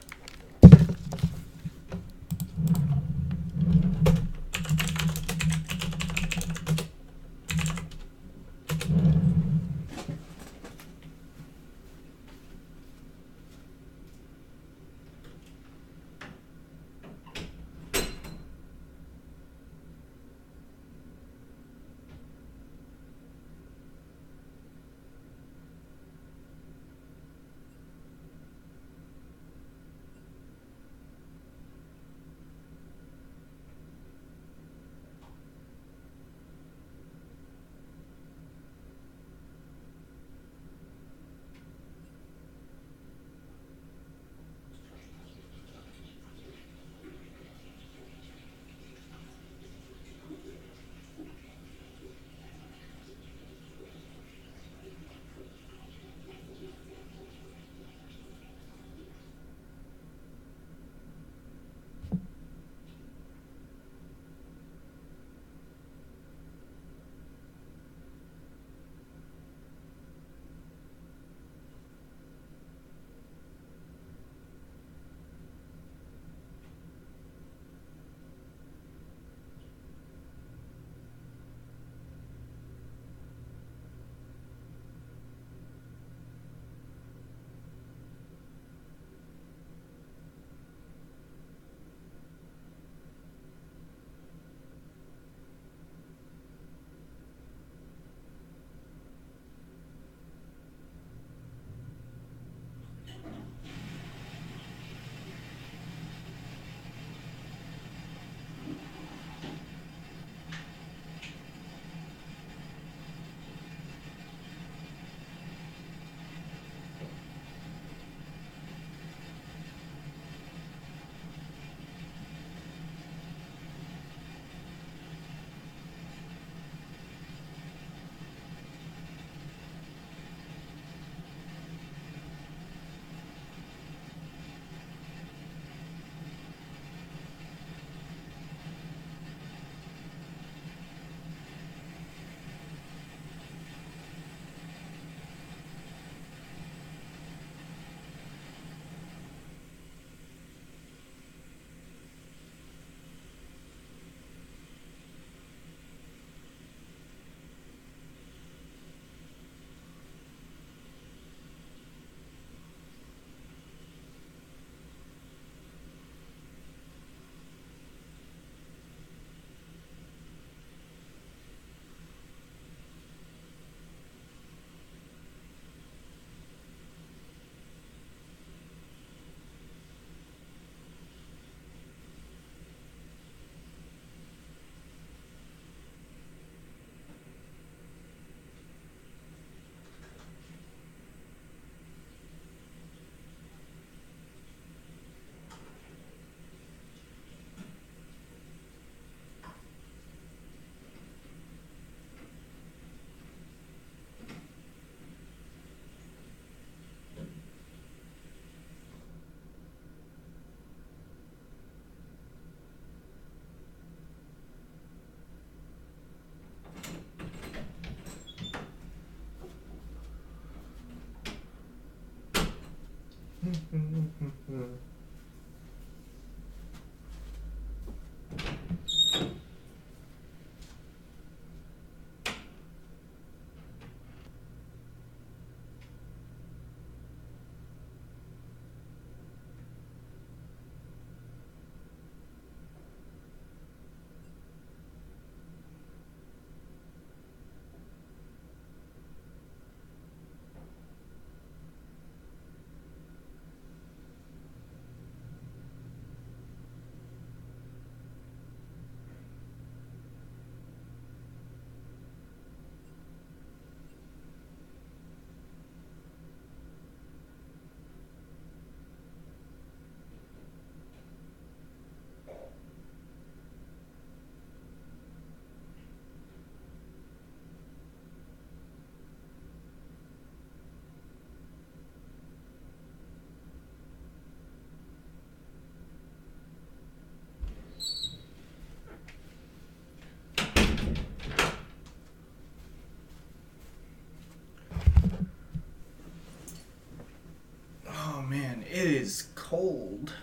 cold.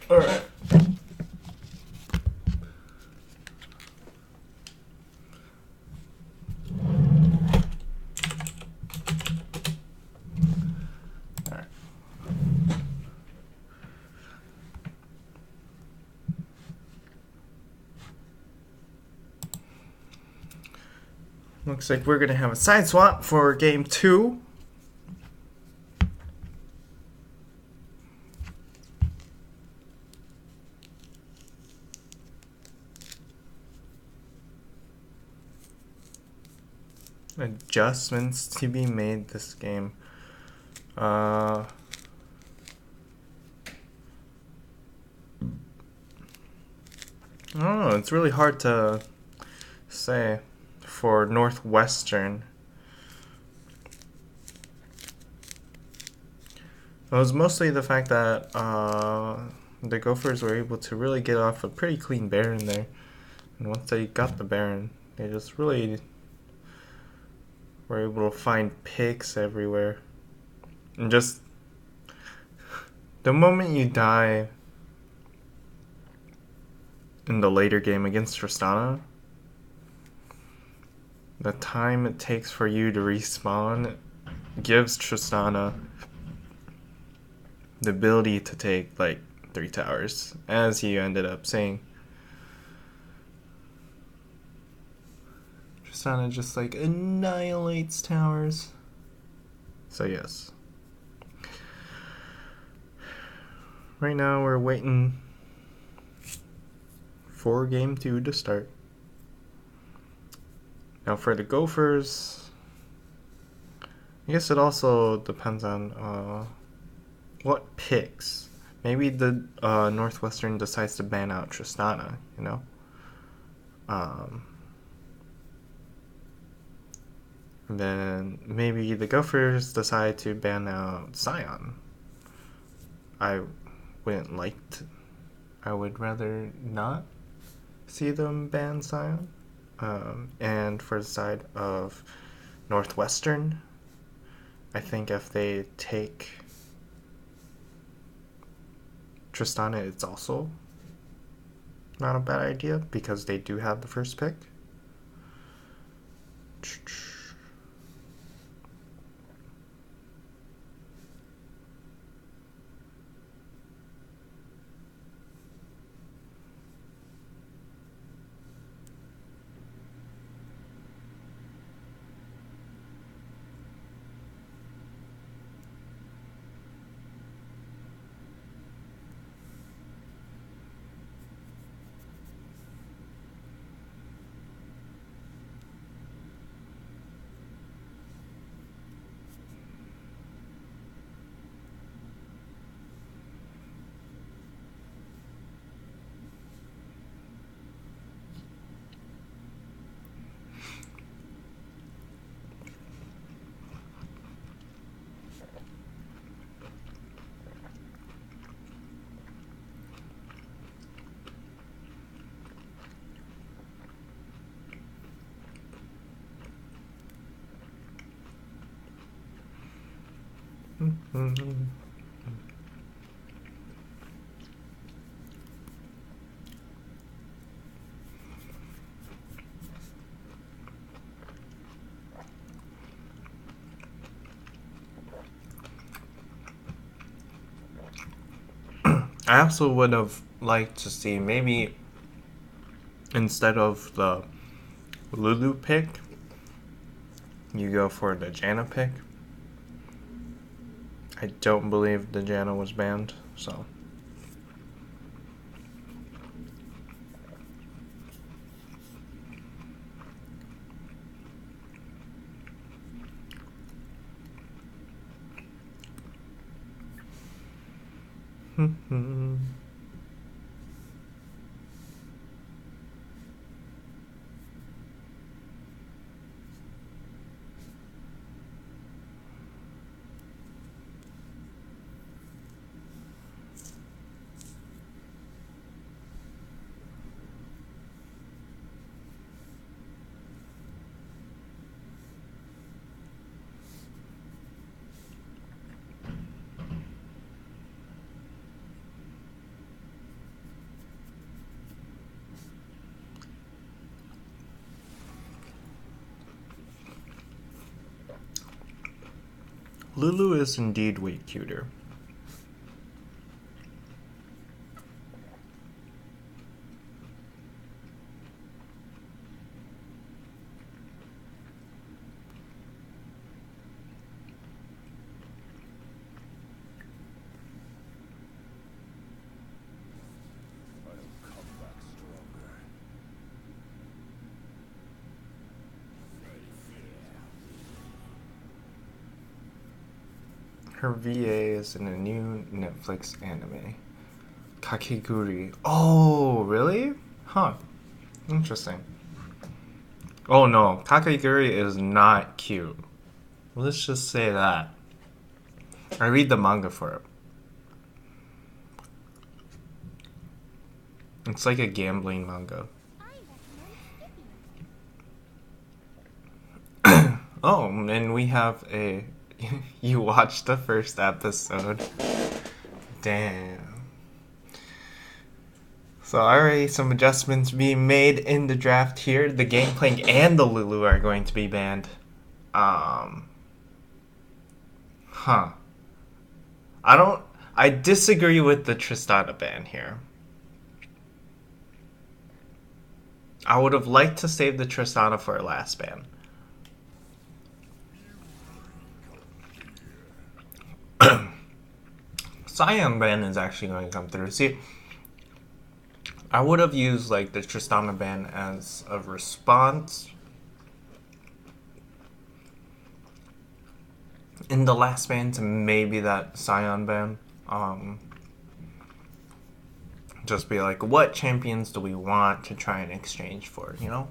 Alright. Looks like we're going to have a side swap for game 2. Adjustments to be made this game. I don't know, it's really hard to say for Northwestern. It was mostly the fact that the Gophers were able to really get off a pretty clean Baron there. And once they got the Baron, they just really were able to find picks everywhere. And just the moment you die in the later game against Tristana, the time it takes for you to respawn gives Tristana the ability to take like 3 towers, as you ended up saying. Tristana just like annihilates towers. So yes. Right now we're waiting for game 2 to start. Now for the Gophers, I guess it also depends on what picks. Maybe the Northwestern decides to ban out Tristana, you know? Then maybe the Gophers decide to ban out Scion. I would rather not see them ban Scion. And for the side of Northwestern, I think if they take Tristana, it's also not a bad idea because they do have the first pick. I also would have liked to see maybe instead of the Lulu pick, you go for the Janna pick. I don't believe the Janna was banned, so. Lulu is indeed way cuter. Her VA is in a new Netflix anime. Kakeguri. Oh, really? Huh. Interesting. Oh no, Kakeguri is not cute. Let's just say that. I read the manga for it. It's like a gambling manga. Oh, and we have a. You watched the first episode. Damn. So already some adjustments being made in the draft here. The Gangplank and the Lulu are going to be banned. Huh. I disagree with the Tristana ban here. I would have liked to save the Tristana for a last ban. Scion ban is actually going to come through. See, I would have used like the Tristana ban as a response in the last ban to maybe that Scion ban. Just be like, what champions do we want to try and exchange for, you know?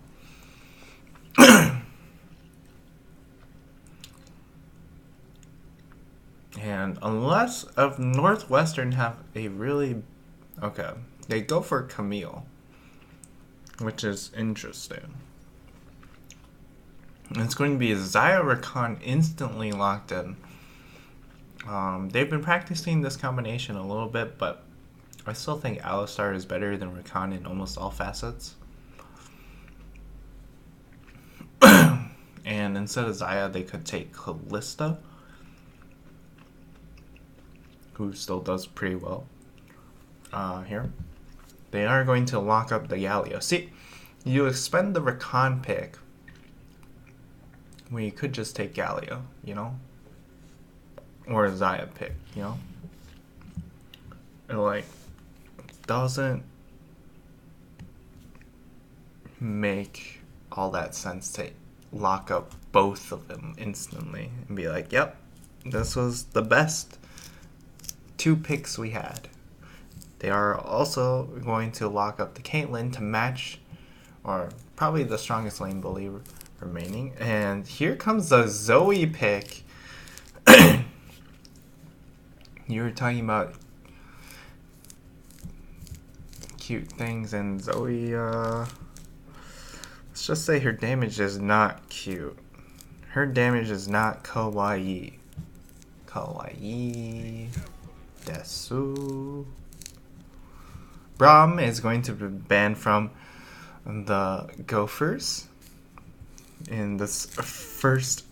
And unless of Northwestern have a really... Okay, they go for Camille, which is interesting. It's going to be Zaya Rakan instantly locked in. They've been practicing this combination a little bit, but I still think Alistar is better than Rakan in almost all facets. And instead of Zaya, they could take Callista, who still does pretty well. Here. They are going to lock up the Galio. See, you expend the Rakan pick, where you could just take Galio, you know? Or a Zaya pick, you know? It, like, doesn't make all that sense to lock up both of them instantly and be like, yep, this was the best 2 picks we had. They are also going to lock up the Caitlyn to match, or probably the strongest lane bully remaining. And here comes the Zoe pick. You were talking about cute things, and Zoe, let's just say her damage is not cute. Her damage is not kawaii. Kawaii. Desu. Braum is going to be banned from the Gophers in this first,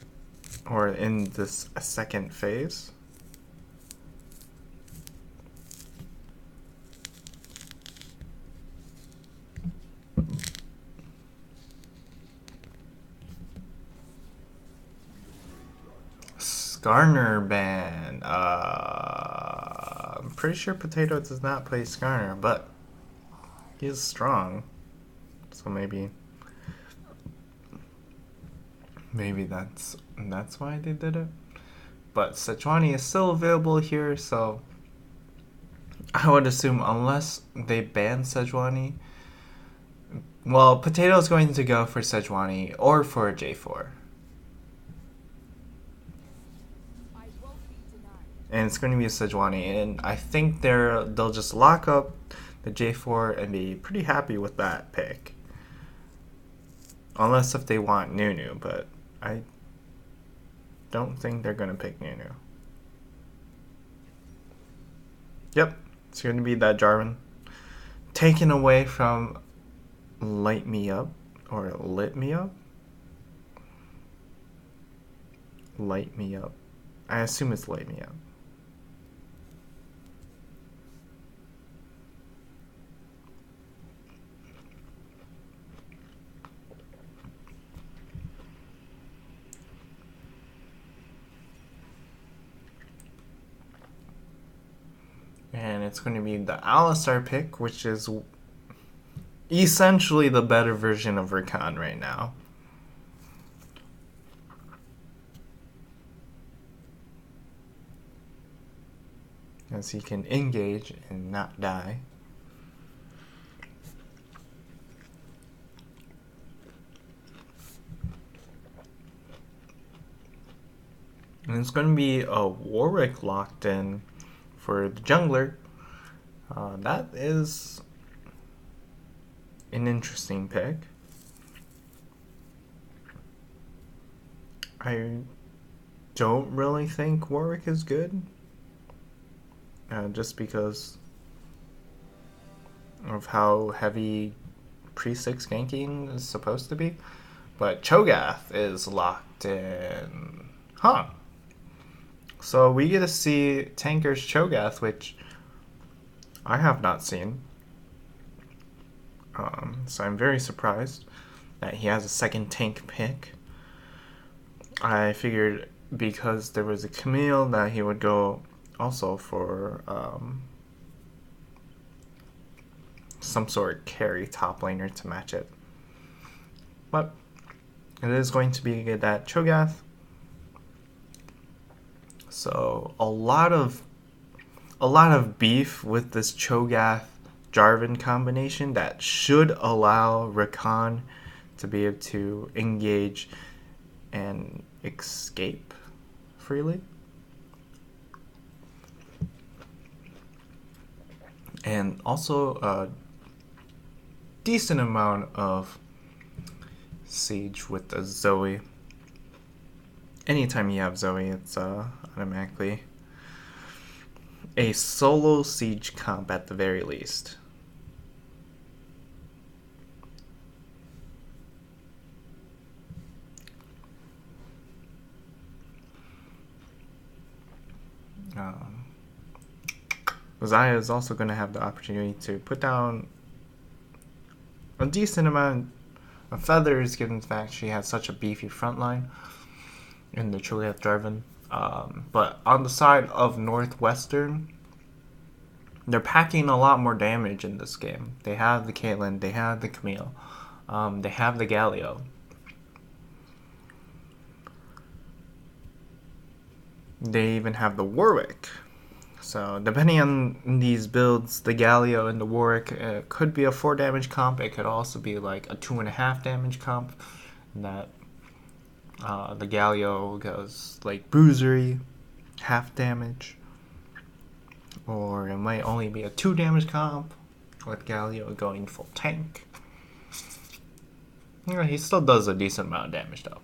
or in this second phase. Skarner ban. I'm pretty sure Potato does not play Skarner, but he's strong. So maybe that's why they did it. But Sejuani is still available here, so I would assume unless they ban Sejuani, well, Potato's going to go for Sejuani or for a J4. And it's going to be a Sejuani, and I think they'll just lock up the J4 and be pretty happy with that pick. Unless if they want Nunu, but I don't think they're going to pick Nunu. Yep, it's going to be that Jarvan. Taken away from Light Me Up, or Lit Me Up? Light Me Up. I assume it's Lamia. And it's going to be the Alistar pick, which is essentially the better version of Rakan right now. As he can engage and not die. And it's going to be a Warwick locked in for the jungler. That is an interesting pick. I don't really think Warwick is good. Just because of how heavy pre-6 ganking is supposed to be. But Cho'Gath is locked in. Huh. So we get to see Tanker's Cho'Gath, which I have not seen. So I'm very surprised that he has a second tank pick. I figured because there was a Camille that he would go also for some sort of carry top laner to match it. But it is going to be that Cho'Gath. So a lot of beef with this Cho'Gath Jarvan combination that should allow Rakan to be able to engage and escape freely. And also a decent amount of siege with the Zoe. Anytime you have Zoe, it's automatically a solo siege comp at the very least. Zaya is also going to have the opportunity to put down a decent amount of feathers, given the fact she has such a beefy front line in the Cho'Gath Jarvan. But on the side of Northwestern, they're packing a lot more damage in this game. They have the Caitlyn, they have the Camille, they have the Galio. They even have the Warwick. So depending on these builds, the Galio and the Warwick could be a 4 damage comp. It could also be like a 2.5 damage comp. And that the Galio goes like bruisery, half damage. Or it might only be a 2 damage comp with Galio going full tank. Yeah, he still does a decent amount of damage though.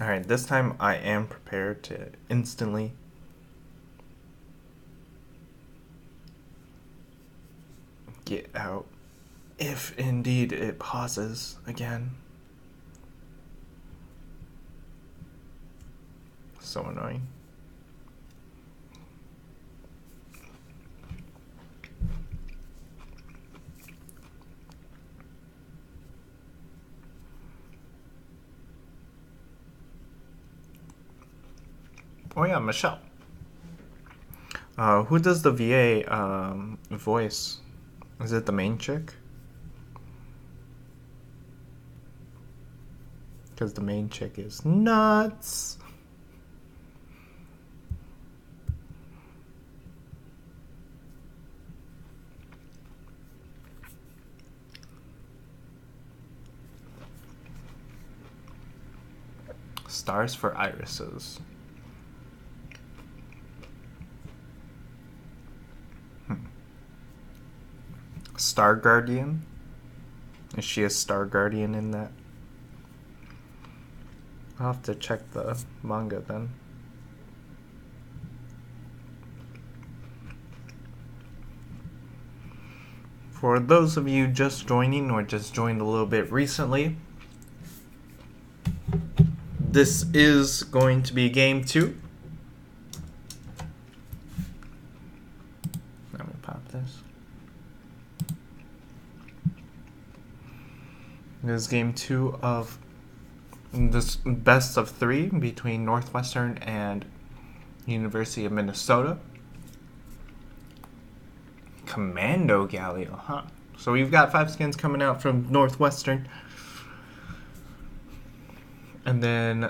Alright, this time I am prepared to instantly get out if indeed it pauses again. So annoying. Oh yeah, Michelle. Who does the VA voice? Is it the main chick? Because the main chick is nuts. Stars for irises. Star Guardian. Is she a Star Guardian in that? I'll have to check the manga then. For those of you just joining or just joined a little bit recently, this is going to be game 2. Let me pop this. This is game 2 of this best of 3 between Northwestern and University of Minnesota. Commando Galio, huh? So we've got 5 skins coming out from Northwestern. And then...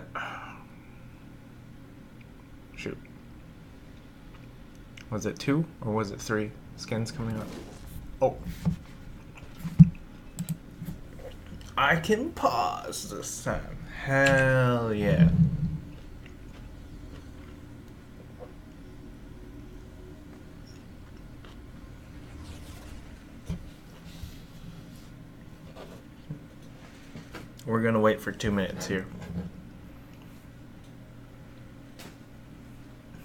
shoot. Was it 2 or was it 3 skins coming out? Oh. I can pause this time. Hell yeah. We're gonna wait for 2 minutes here.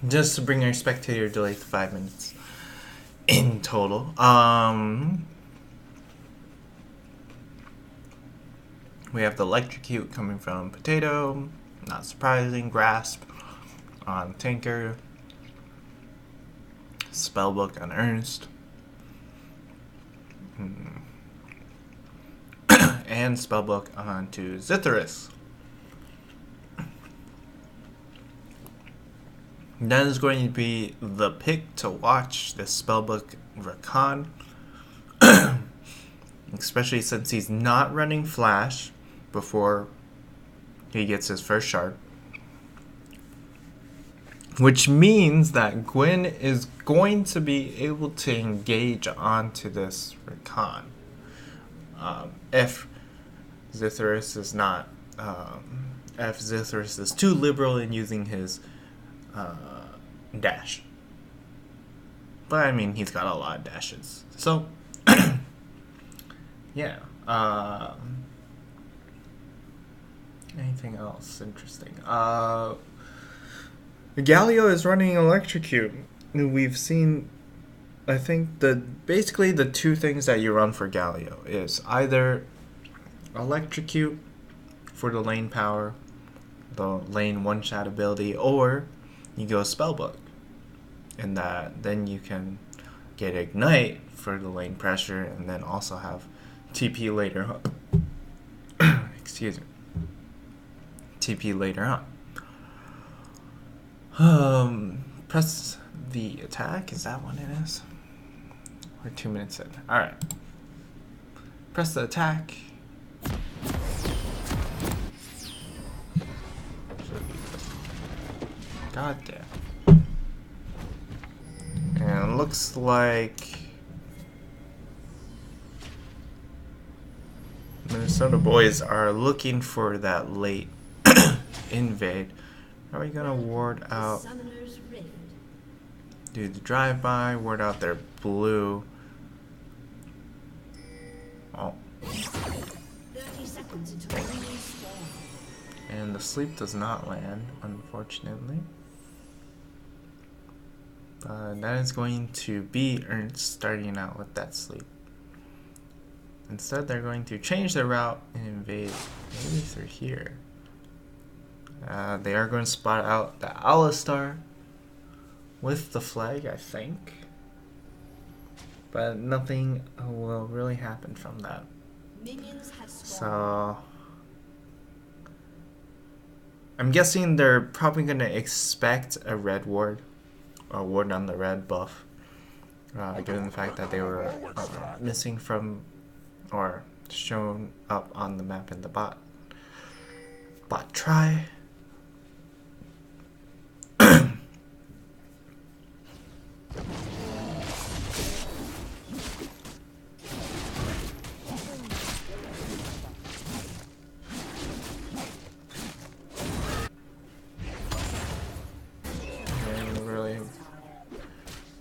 Just to bring our spectator delay to 5 minutes in total. We have the Electrocute coming from Potato, not surprising, Grasp on Tinker, Spellbook on Ernst, and Spellbook onto Zitherus. That is going to be the pick to watch this Spellbook Rakan, especially since he's not running Flash before he gets his first shard. Which means that Gwen is going to be able to engage onto this Rakan. If Zitherus is not... if Zitherus is too liberal in using his dash. But I mean, he's got a lot of dashes. So, yeah. Anything else interesting? Galio is running Electrocute. We've seen, I think, basically the 2 things that you run for Galio is either Electrocute for the lane power, the lane one-shot ability, or you go Spellbook. And that then you can get Ignite for the lane pressure and then also have TP later on. Excuse me. TP later on. Press the attack. Is that what it is? We're 2 minutes in. Alright. Press the attack. God damn. And it looks like Minnesota boys are looking for that late invade. Are we gonna ward out? Do the drive-by, ward out their blue. Oh. 30 seconds until And the sleep does not land, unfortunately. That is going to be Ernst starting out with that sleep. Instead, they're going to change their route and invade maybe through here. They are going to spot out the Alistar with the flag, I think. But nothing will really happen from that. So I'm guessing they're probably going to expect a red ward. Or ward on the red buff. Given the fact that they were missing from or shown up on the map in the bot try.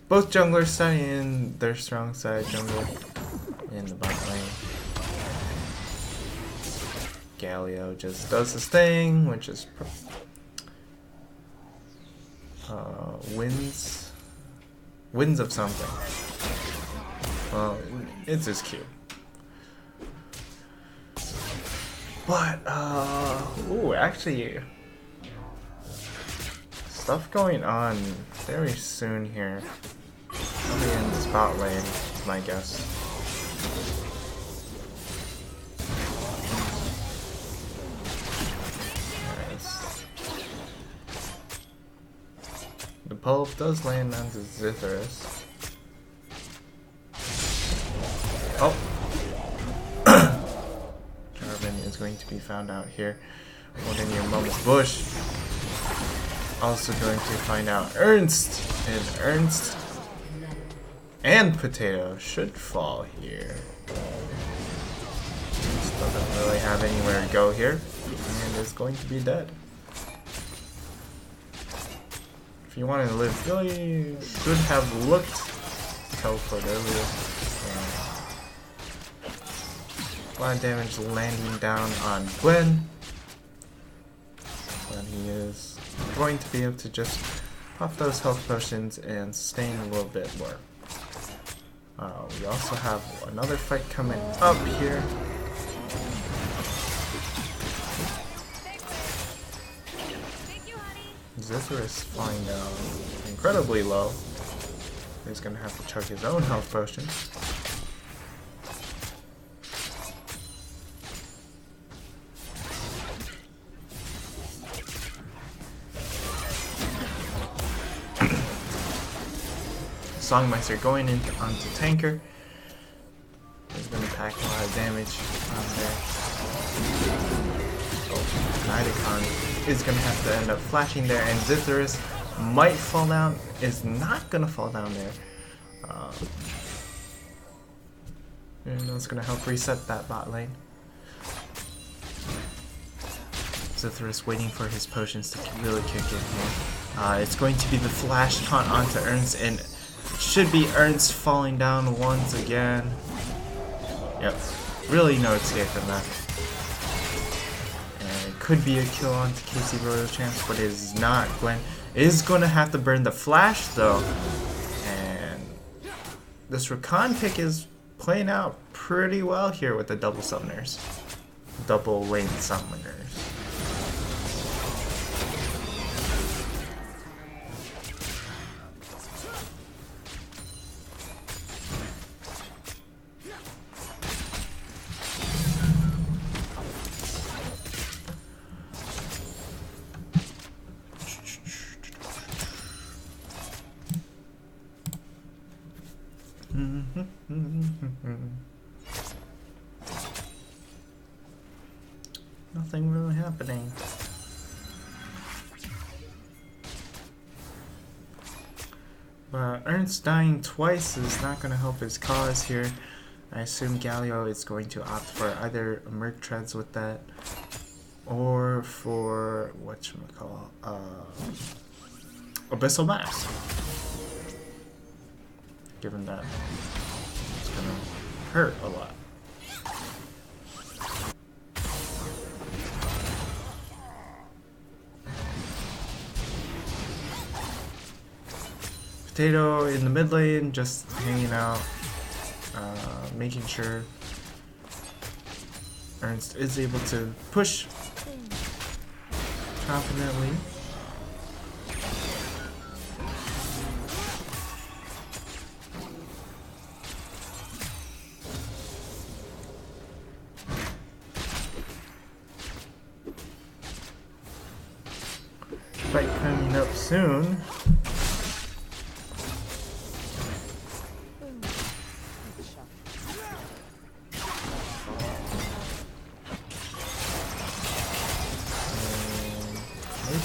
Both junglers studying their strong side jungle in the bot lane. Galio just does his thing, which is wins of something. Well, it's his Q. But ooh, actually, stuff going on very soon here. Probably in the spot lane, is my guess. Nice. The pulp does land onto Zithris. Oh! Jarvan is going to be found out here. Holding your mom's bush. Also going to find out Ernst. And Ernst and Potato should fall here. Ernst doesn't really have anywhere to go here. And is going to be dead. If you wanted to live, really should have looked teleport earlier. A lot of damage landing down on Gwen. But he is going to be able to just pop those health potions and sustain a little bit more. We also have another fight coming up here. Zithris falling down incredibly low. He's gonna have to chug his own health potion. Songmeister going in onto Tanker. He's going to pack a lot of damage on there. Oh, Nidacon is going to have to end up flashing there, and Zithris might fall down, is not going to fall down there. And that's going to help reset that bot lane. Zithris waiting for his potions to really kick in here. It's going to be the flash taunt onto Ernst, and should be Ernst falling down once again. Yep, really no escape from that. And it could be a kill onto KC Royal Champs, but it is not. Gwen is going to have to burn the flash though. And this Rakan pick is playing out pretty well here with the double summoners. Double lane summoners. Nothing really happening. But Ernst dying twice is not going to help his cause here. I assume Galio is going to opt for either Merc Treads with that, or for whatchamacallit, Abyssal Mask. Given that it's going to hurt a lot. Potato in the mid lane, just hanging out, making sure Ernst is able to push confidently. Fight coming up soon.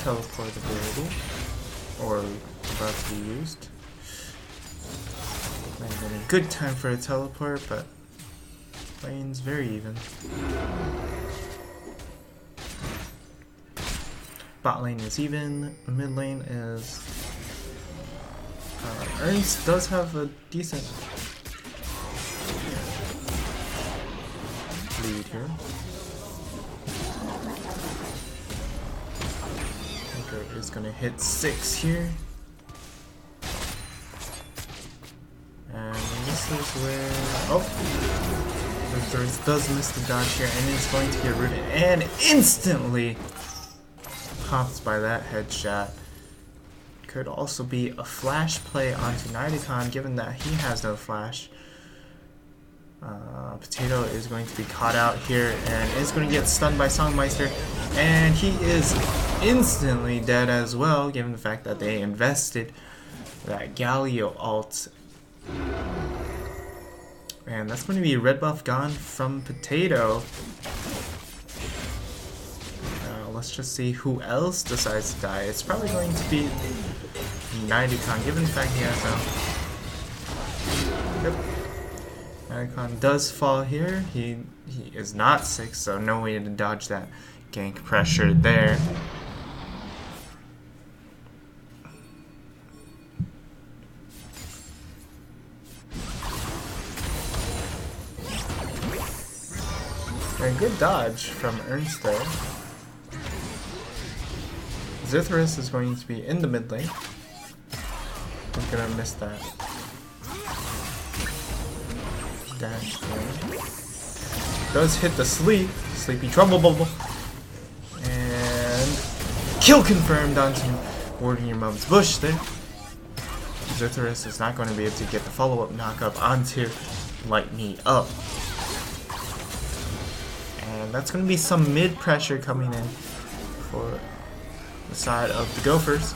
Teleport ability, or about to be used. Might have been a good time for a teleport, but lane's very even. Bot lane is even, mid lane is... Ernst does have a decent here. Tanker is gonna hit 6 here. And this is where... Oh! Luther does miss the dodge here and is going to get rooted and instantly popped by that headshot. Could also be a flash play onto Nidicon given that he has no flash. Potato is going to be caught out here and is going to get stunned by Songmeister, and he is instantly dead as well given the fact that they invested that Galio ult. And that's going to be red buff gone from Potato. Let's just see who else decides to die. It's probably going to be Nidicon given the fact he has no... Yep. Nidicon does fall here. He is not 6, so no way to dodge that gank pressure there. A good dodge from Ernst there. Zithris is going to be in the mid lane. We're gonna miss that. Dash there. Does hit the sleepy trouble bubble. And kill confirmed onto warding your mom's bush there. Zithris is not going to be able to get the follow-up knock-up onto Light Me Up. And that's going to be some mid pressure coming in for the side of the Gophers.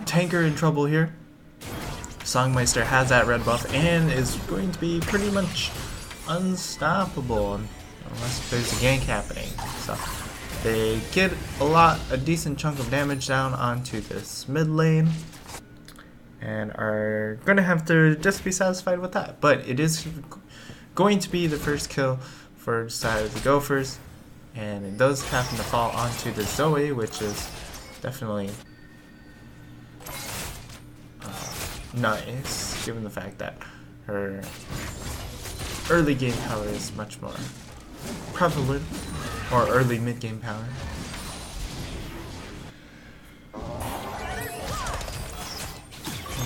Tanker in trouble here. Songmeister has that red buff and is going to be pretty much unstoppable unless there's a gank happening. So they get a decent chunk of damage down onto this mid lane and are gonna have to just be satisfied with that. But it is going to be the first kill for the side of the Gophers, and it does happen to fall onto the Zoe, which is definitely nice, given the fact that her early game power is much more prevalent, or early mid game power.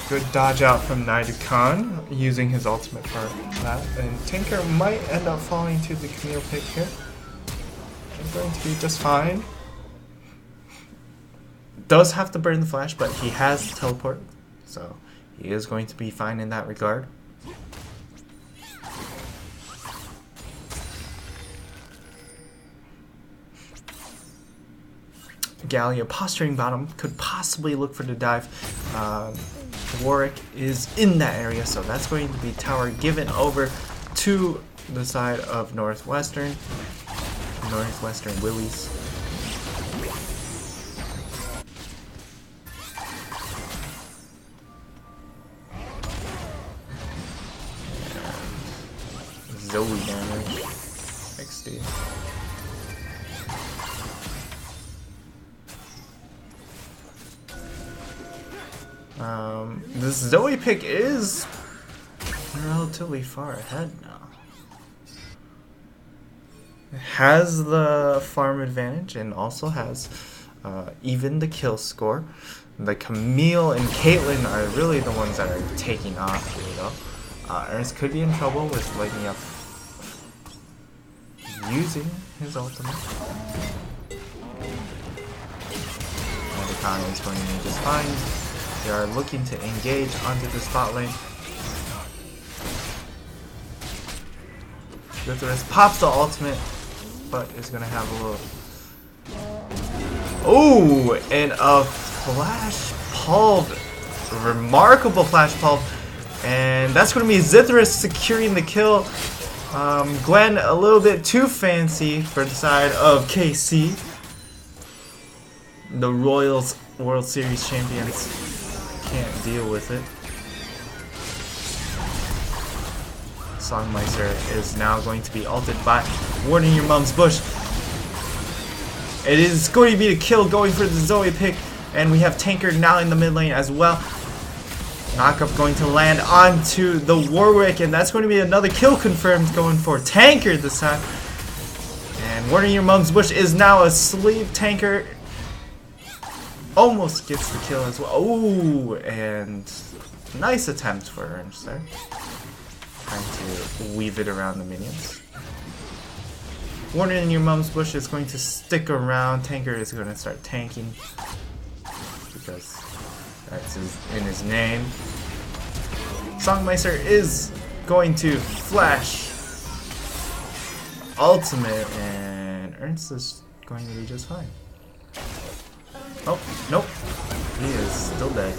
Good dodge out from Nidicon, using his ultimate for that, and Tinker might end up falling to the Camille pick here. It's going to be just fine. Does have to burn the flash, but he has teleport, so he is going to be fine in that regard. Gallia posturing bottom, could possibly look for the dive. Warwick is in that area, so that's going to be tower given over to the side of Northwestern. Northwestern Willies. Zoe damage. XD. This Zoe pick is relatively far ahead now. It has the farm advantage and also has even the kill score. The Camille and Caitlyn are really the ones that are taking off here though. Ernst could be in trouble with lighting up using his ultimate. Nidicon is going to be just fine. They are looking to engage onto the spot lane. Luthorus pops the ultimate, but is going to have a little... Oh, and a flash pulp. Remarkable flash pulp. And that's going to be Zithris securing the kill. Glenn a little bit too fancy for the side of KC. The Royals World Series champions can't deal with it. Songmeister is now going to be ulted by warding your mom's bush. It is going to be a kill going for the Zoe pick, and we have Tanker now in the mid lane as well. Knockup going to land onto the Warwick, and that's going to be another kill confirmed going for Tanker this time. And Warning Your Mom's Bush is now asleep. Tanker almost gets the kill as well. Ooh, and nice attempt for Ernst there. Trying to weave it around the minions. Warning Your Mom's Bush is going to stick around. Tanker is going to start tanking because that's in his name. Songmeister is going to flash ultimate, and Ernst is going to be just fine. Oh, nope. He is still dead.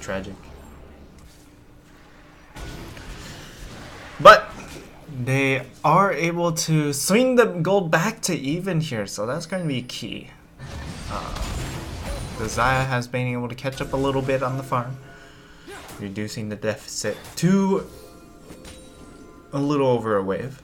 Tragic. But they are able to swing the gold back to even here, so that's going to be key. The Xayah has been able to catch up a little bit on the farm, reducing the deficit to a little over a wave.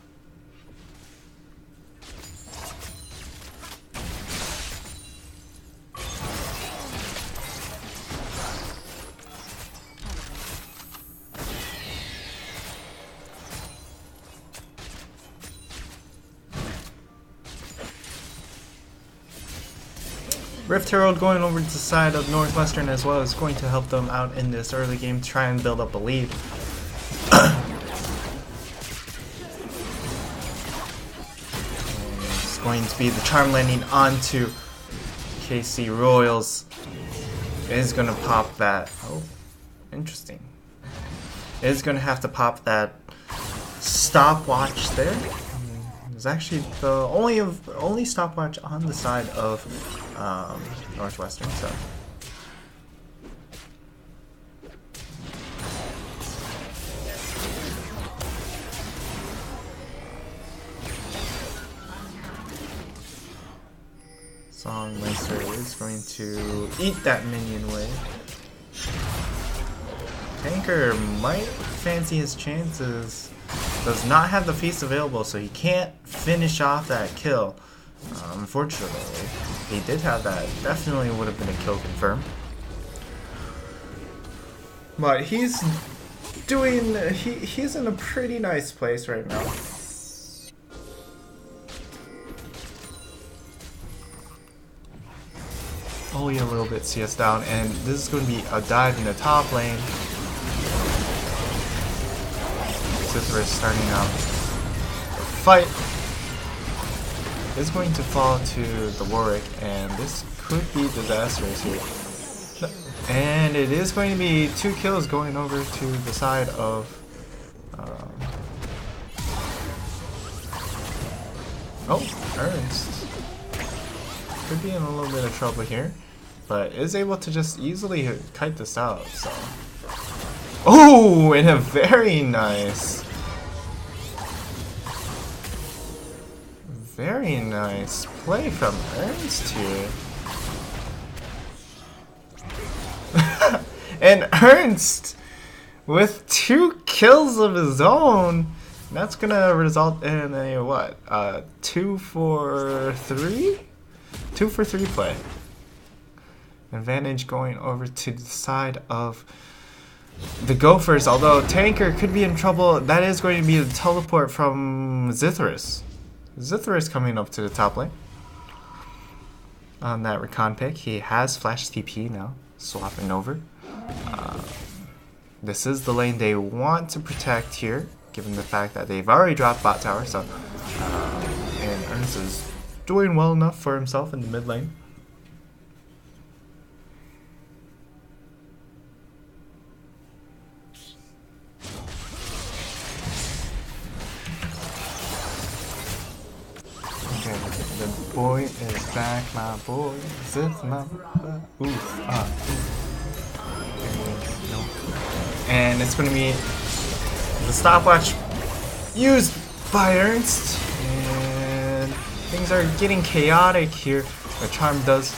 Rift Herald going over to the side of Northwestern as well is going to help them out in this early game, try and build up a lead. It's going to be the charm landing onto KC Royals. Is going to pop that. Oh, interesting. Is going to have to pop that stopwatch there. It's actually the only stopwatch on the side of Northwestern. So Songmeister is going to eat that minion wave. Tanker might fancy his chances. Does not have the feast available, so he can't finish off that kill. Unfortunately, he did have that. Definitely would have been a kill confirmed. But he's doing. He's in a pretty nice place right now. Only a little bit CS down, and this is going to be a dive in the top lane. Cythera starting out the fight. Is going to fall to the Warwick, and this could be disastrous here. And it is going to be 2 kills going over to the side of Ernst. Could be in a little bit of trouble here, but is able to just easily kite this out. So, oh, and a very nice play from Ernst here. And Ernst with 2 kills of his own. That's gonna result in a what? 2 for 3? 2 for 3 play. Advantage going over to the side of the Gophers, although Tanker could be in trouble. That is going to be the teleport from Zithris. Zithris coming up to the top lane. On that recon pick, he has flash TP now, swapping over. This is the lane they want to protect here, given the fact that they've already dropped bot tower. So, and Ernst is doing well enough for himself in the mid lane. Okay, the boy is back, my boy. This my and it's going to be the stopwatch used by Ernst, and things are getting chaotic here. The charm does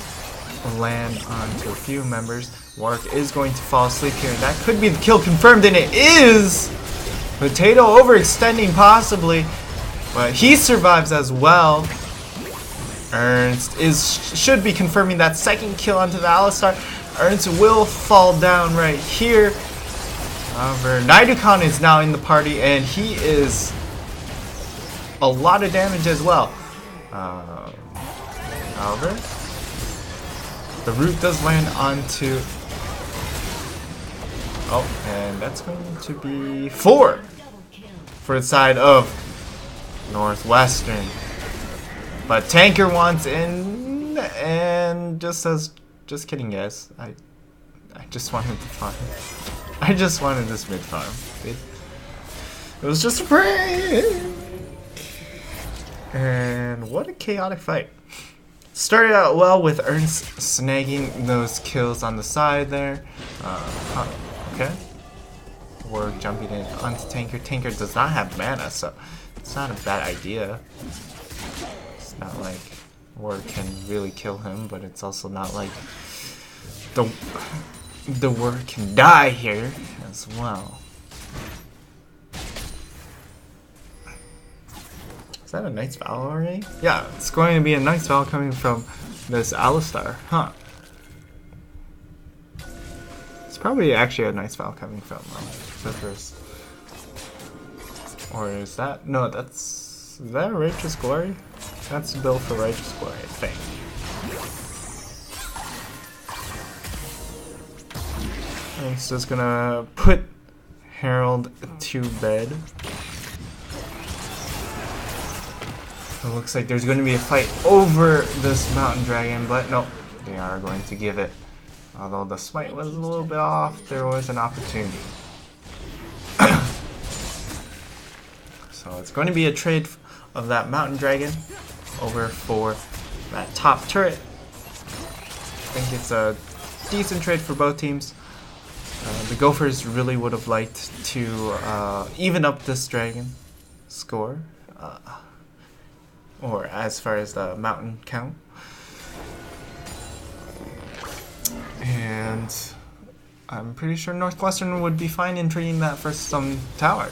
land onto a few members. Warwick is going to fall asleep here, and that could be the kill confirmed, and it is! Potato overextending possibly, but he survives as well. Ernst should be confirming that second kill onto the Alistar. Ernst will fall down right here. However, Naidukan is now in the party, and he is a lot of damage as well. However, the root does land onto... Oh, and that's going to be 4 for the side of Northwestern. But Tanker wants in, and just kidding, guys. I just wanted to farm. I just wanted this mid farm. It was just a prank. And what a chaotic fight. Started out well with Ernst snagging those kills on the side there. Okay. We're jumping in onto Tanker. Tanker does not have mana, so it's not a bad idea. It's not like Ward can really kill him, but it's also not like the Ward can die here as well. Is that a Knight's Vow already? Yeah, it's going to be a Knight's Vow coming from this Alistar. Huh. It's probably actually a Knight's Vow coming from Clippers. Or is that... No, that's... Is that a Righteous Glory? That's the build for Righteous Glory, I think. And it's just gonna put Herald to bed. It looks like there's going to be a fight over this Mountain Dragon, but no, they are going to give it. Although the smite was a little bit off, there was an opportunity. So it's going to be a trade of that Mountain Dragon over for that top turret. I think it's a decent trade for both teams. The Gophers really would have liked to even up this dragon score. Or as far as the mountain count. And I'm pretty sure Northwestern would be fine in trading that for some tower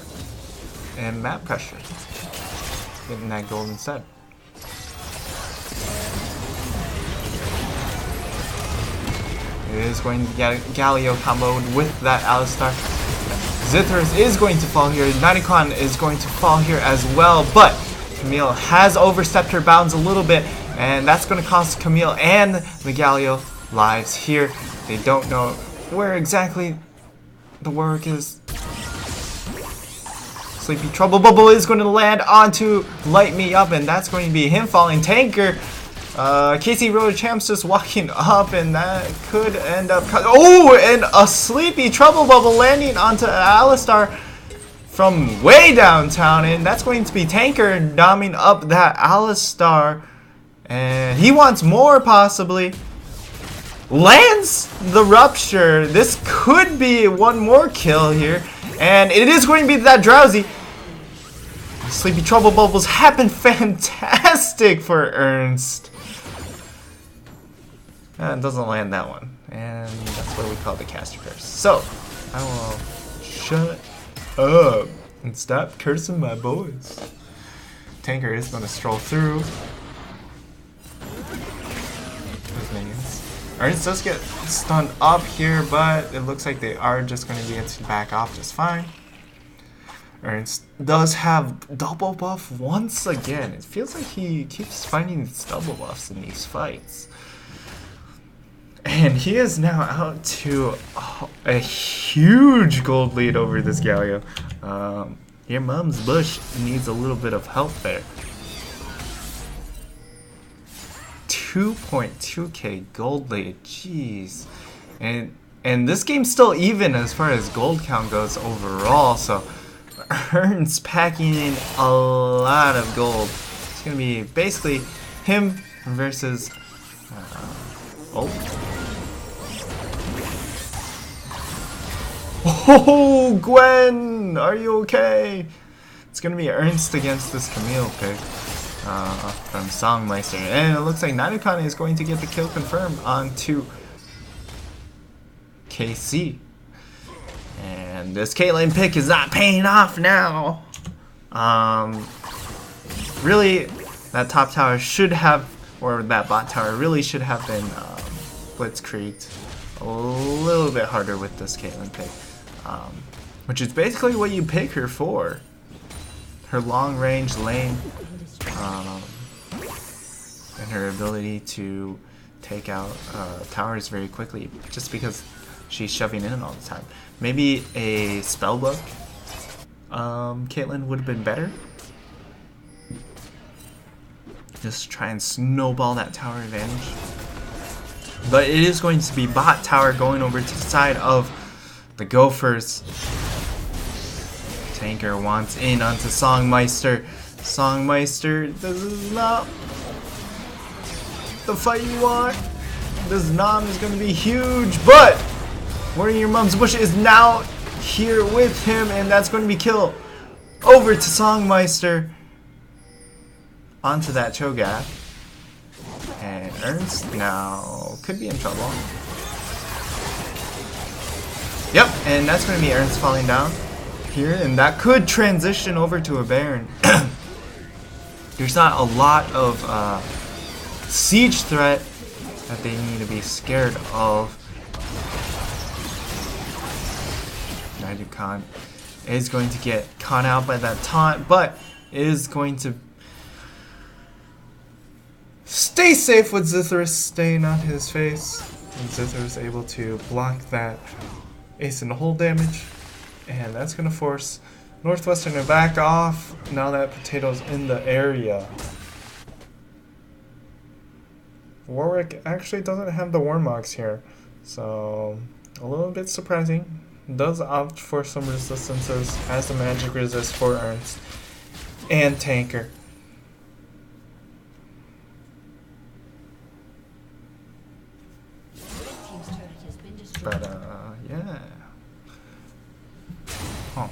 and map pressure. Getting that gold instead. It is going to get Galio comboed with that Alistar. Zithris is going to fall here. Nauticon is going to fall here as well, but Camille has overstepped her bounds a little bit, and that's going to cost Camille and the Galio lives here. They don't know where exactly the work is. Sleepy Trouble Bubble is going to land onto Light Me Up, and that's going to be him falling. Tanker, Casey Road Champs just walking up, and that could end up... Oh, and a Sleepy Trouble Bubble landing onto Alistar from way downtown, and that's going to be Tanker doming up that Alistar, and he wants more possibly. Lands the Rupture. This could be one more kill here, and it is going to be that Drowsy. Sleepy Trouble Bubbles have been fantastic for Ernst. And doesn't land that one, and that's what we call the caster curse. So I will shut up and stop cursing my boys. Tanker is going to stroll through his minions. Ernst does get stunned up here, but it looks like they are just going to be able to back off just fine. Ernst does have double buff once again. It feels like he keeps finding these double buffs in these fights. And he is now out to a huge gold lead over this Galio. Your mom's bush needs a little bit of help there. 2.2k gold lead, jeez. And this game's still even as far as gold count goes overall, so Ernst packing in a lot of gold. It's gonna be basically him versus Oh, Gwen! Are you okay? It's gonna be Ernst against this Camille pick from Songmeister. And it looks like Nauticon is going to get the kill confirmed onto KC. And this Caitlyn pick is not paying off now. Really, that top tower should have, or that bot tower really should have been blitzkrieged a little bit harder with this Caitlyn pick. Which is basically what you pick her for. Her long range lane her ability to take out towers very quickly, just because she's shoving in all the time. Maybe a spell book, Caitlyn would have been better. Just try and snowball that tower advantage. But it is going to be bot tower going over to the side of the Gophers. Tanker wants in onto Songmeister. Songmeister, this is not the fight you want. This Nom is going to be huge, but Warning Your Mom's Bush is now here with him, and that's going to be kill over to Songmeister. Onto that Cho'Gath. And Ernst now could be in trouble. Yep, and that's going to be Ernst falling down here, and that could transition over to a Baron. There's not a lot of siege threat that they need to be scared of. Nigel Khan is going to get caught out by that taunt, but is going to stay safe with Zithris staying on his face. And Zithris is able to block that ace in the hole damage. And that's going to force Northwestern to back off now that Potato's in the area. Warwick actually doesn't have the Warmogs here, so a little bit surprising. Does opt for some resistances, has the magic resist for Ernst and Tanker. But yeah. Oh.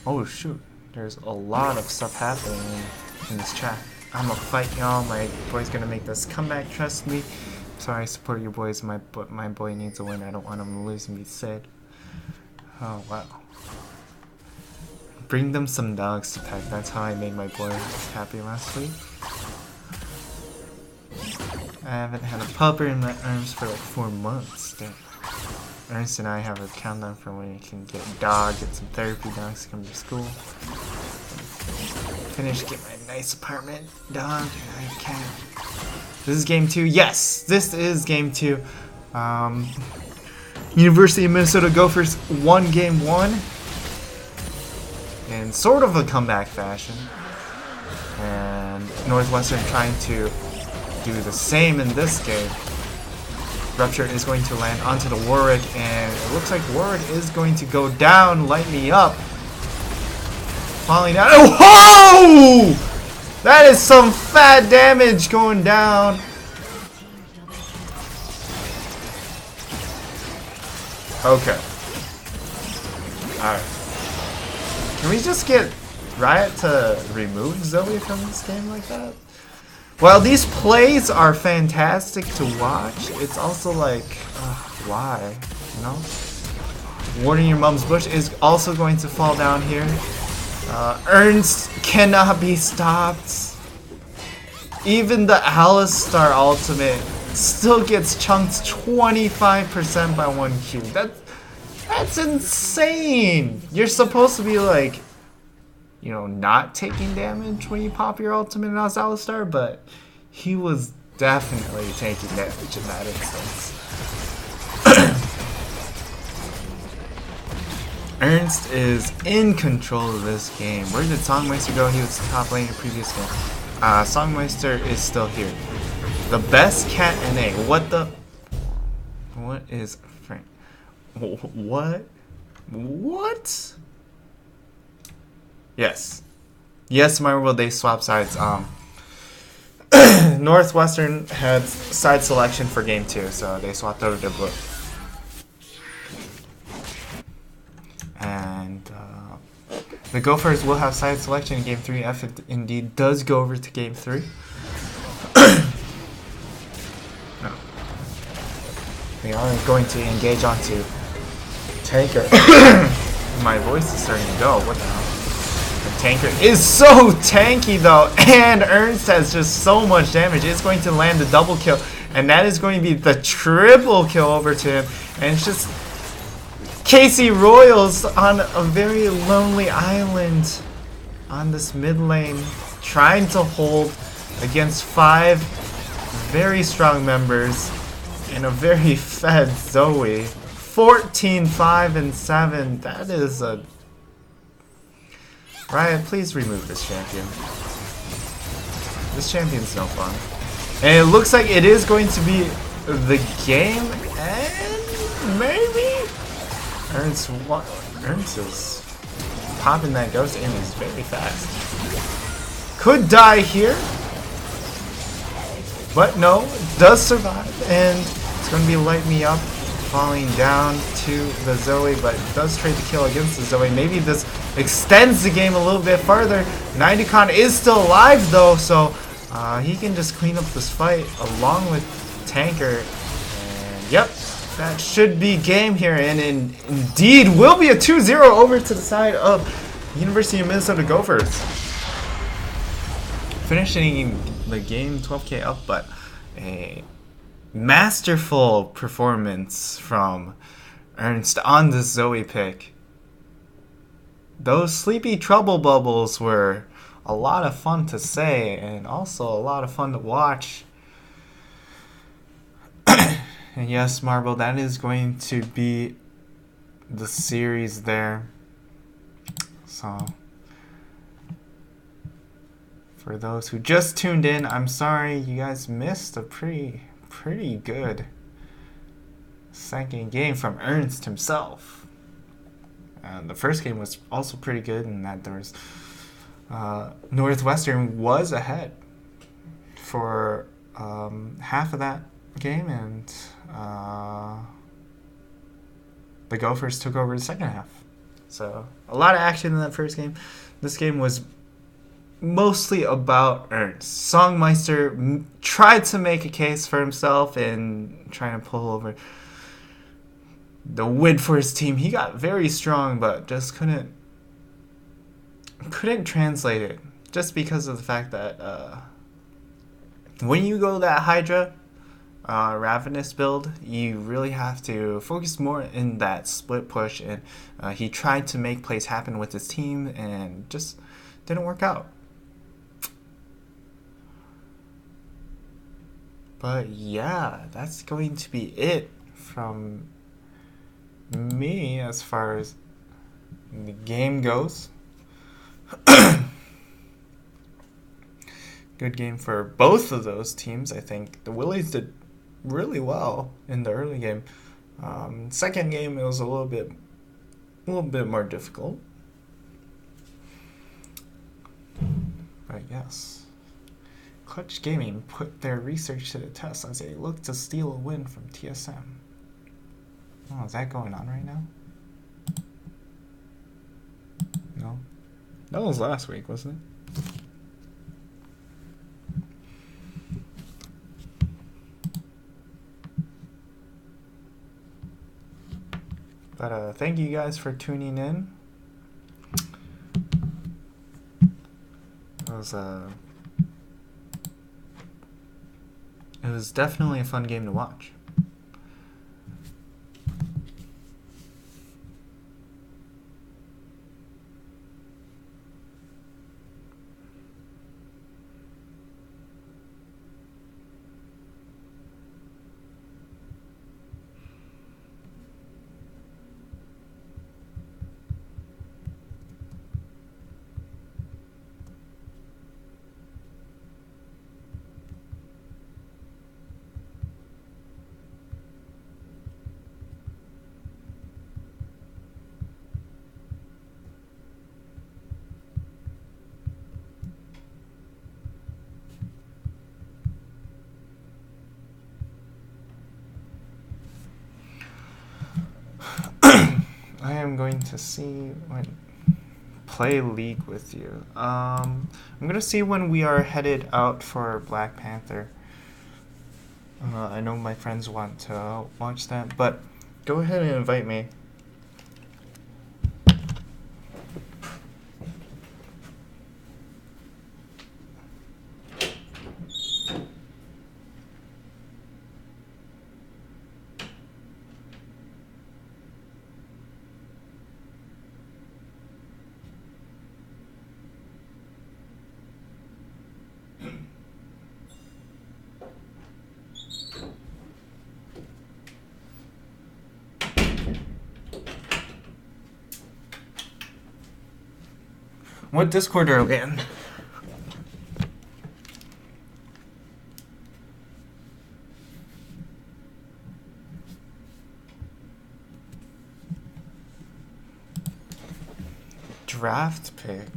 Oh shoot. There's a lot of stuff happening in this chat. I'ma fight y'all. My boy's gonna make this comeback, trust me. Sorry, I support your boys. My boy needs a win. I don't want him to lose and be sad. Oh wow. Bring them some dogs to pet. That's how I made my boy happy last week. I haven't had a pupper in my arms for like 4 months. Damn. Ernst and I have a countdown for when you can get a dog, get some therapy dogs to come to school. Finish, get my nice apartment dog. I can. This is game 2. Yes, this is game 2. University of Minnesota Gophers won game 1 in sort of a comeback fashion, and Northwestern trying to do the same in this game. Rupture is going to land onto the Warwick, and it looks like Warwick is going to go down. Light me up. Falling down. Oh! Whoa! That is some fat damage going down. Okay. Alright. Can we just get Riot to remove Zoe from this game like that? While these plays are fantastic to watch, it's also like, why? You know? Warning Your Mom's Bush is also going to fall down here. Ernst cannot be stopped. Even the Alistar ultimate still gets chunked 25% by 1Q. That's insane! You're supposed to be like, you know, not taking damage when you pop your ultimate as Alistar, but he was definitely taking damage in that instance. Ernst is in control of this game. Where did Songmeister go? He was top lane in the previous game. Songmeister is still here. The best cat NA. What the? What is Frank? What? What? Yes. Yes, Marvel, they swap sides. Northwestern had side selection for game 2, so they swapped over to blue. And the Gophers will have side selection in game 3 if it indeed does go over to game 3. No. They are going to engage onto Tanker. My voice is starting to go. What the hell? The Tanker is so tanky though, and Ernst has just so much damage. It's going to land the double kill, and that is going to be the triple kill over to him. And it's just Casey Royals on a very lonely island on this mid lane, trying to hold against 5 very strong members and a very fed Zoe. 14, 5, and 7. That is a... Riot, please remove this champion. This champion's no fun. And it looks like it is going to be the game, and maybe Ernst is popping that ghost in is very fast. Could die here, but no, does survive, and it's going to be Light Me Up falling down to the Zoe, but does trade the kill against the Zoe. Maybe this extends the game a little bit further. 90con is still alive though, so he can just clean up this fight along with Tanker. And yep, that should be game here, and indeed will be a 2-0 over to the side of University of Minnesota Gophers. Finishing the game 12k up, but a masterful performance from Ernst on this Zoe pick. Those sleepy trouble bubbles were a lot of fun to say and also a lot of fun to watch. And yes, Marble, that is going to be the series there. So for those who just tuned in, I'm sorry you guys missed a pretty good second game from Ernst himself. The first game was also pretty good in that there was Northwestern was ahead for half of that game, and the Gophers took over the second half. So a lot of action in that first game. This game was mostly about Ernst. Songmeister tried to make a case for himself and trying to pull over the win for his team. He got very strong, but just couldn't translate it, just because of the fact that when you go that Hydra Ravenous build, you really have to focus more in that split push, and he tried to make plays happen with his team and just didn't work out. But yeah, that's going to be it from me as far as the game goes. Good game for both of those teams. I think the Willies did really well in the early game. Second game, it was a little bit more difficult. But yes, Clutch Gaming put their research to the test as they look to steal a win from TSM. Oh, is that going on right now? No. That was last week, wasn't it? But thank you guys for tuning in. It was definitely a fun game to watch. I am going to play League with you. I'm going to see when we are headed out for Black Panther. I know my friends want to watch that, but go ahead and invite me. What Discord are we in? Draft pick.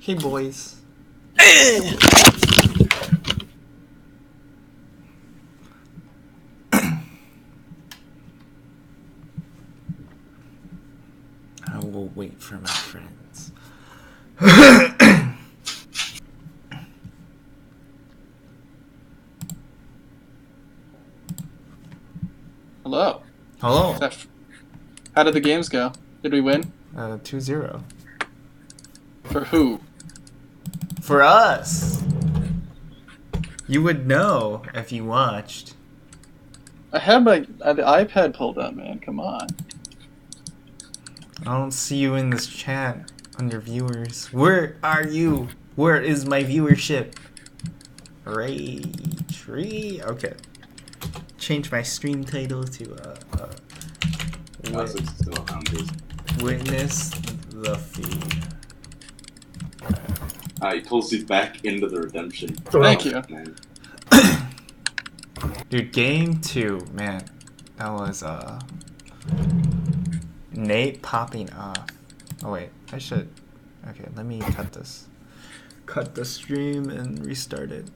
Hey boys. I will wait for my friends. Hello. Hello. How did the games go? Did we win? 2-0. For who? For us. You would know if you watched. I had the iPad pulled up, man. Come on. I don't see you in this chat under viewers. Where are you? Where is my viewership? Rage. Okay. Change my stream title to Witness the feed. He pulls you back into the redemption. Thank you. Man. Dude, game 2, man. That was Nate popping off. Oh wait, I should. Okay, let me cut this. Cut the stream and restart it.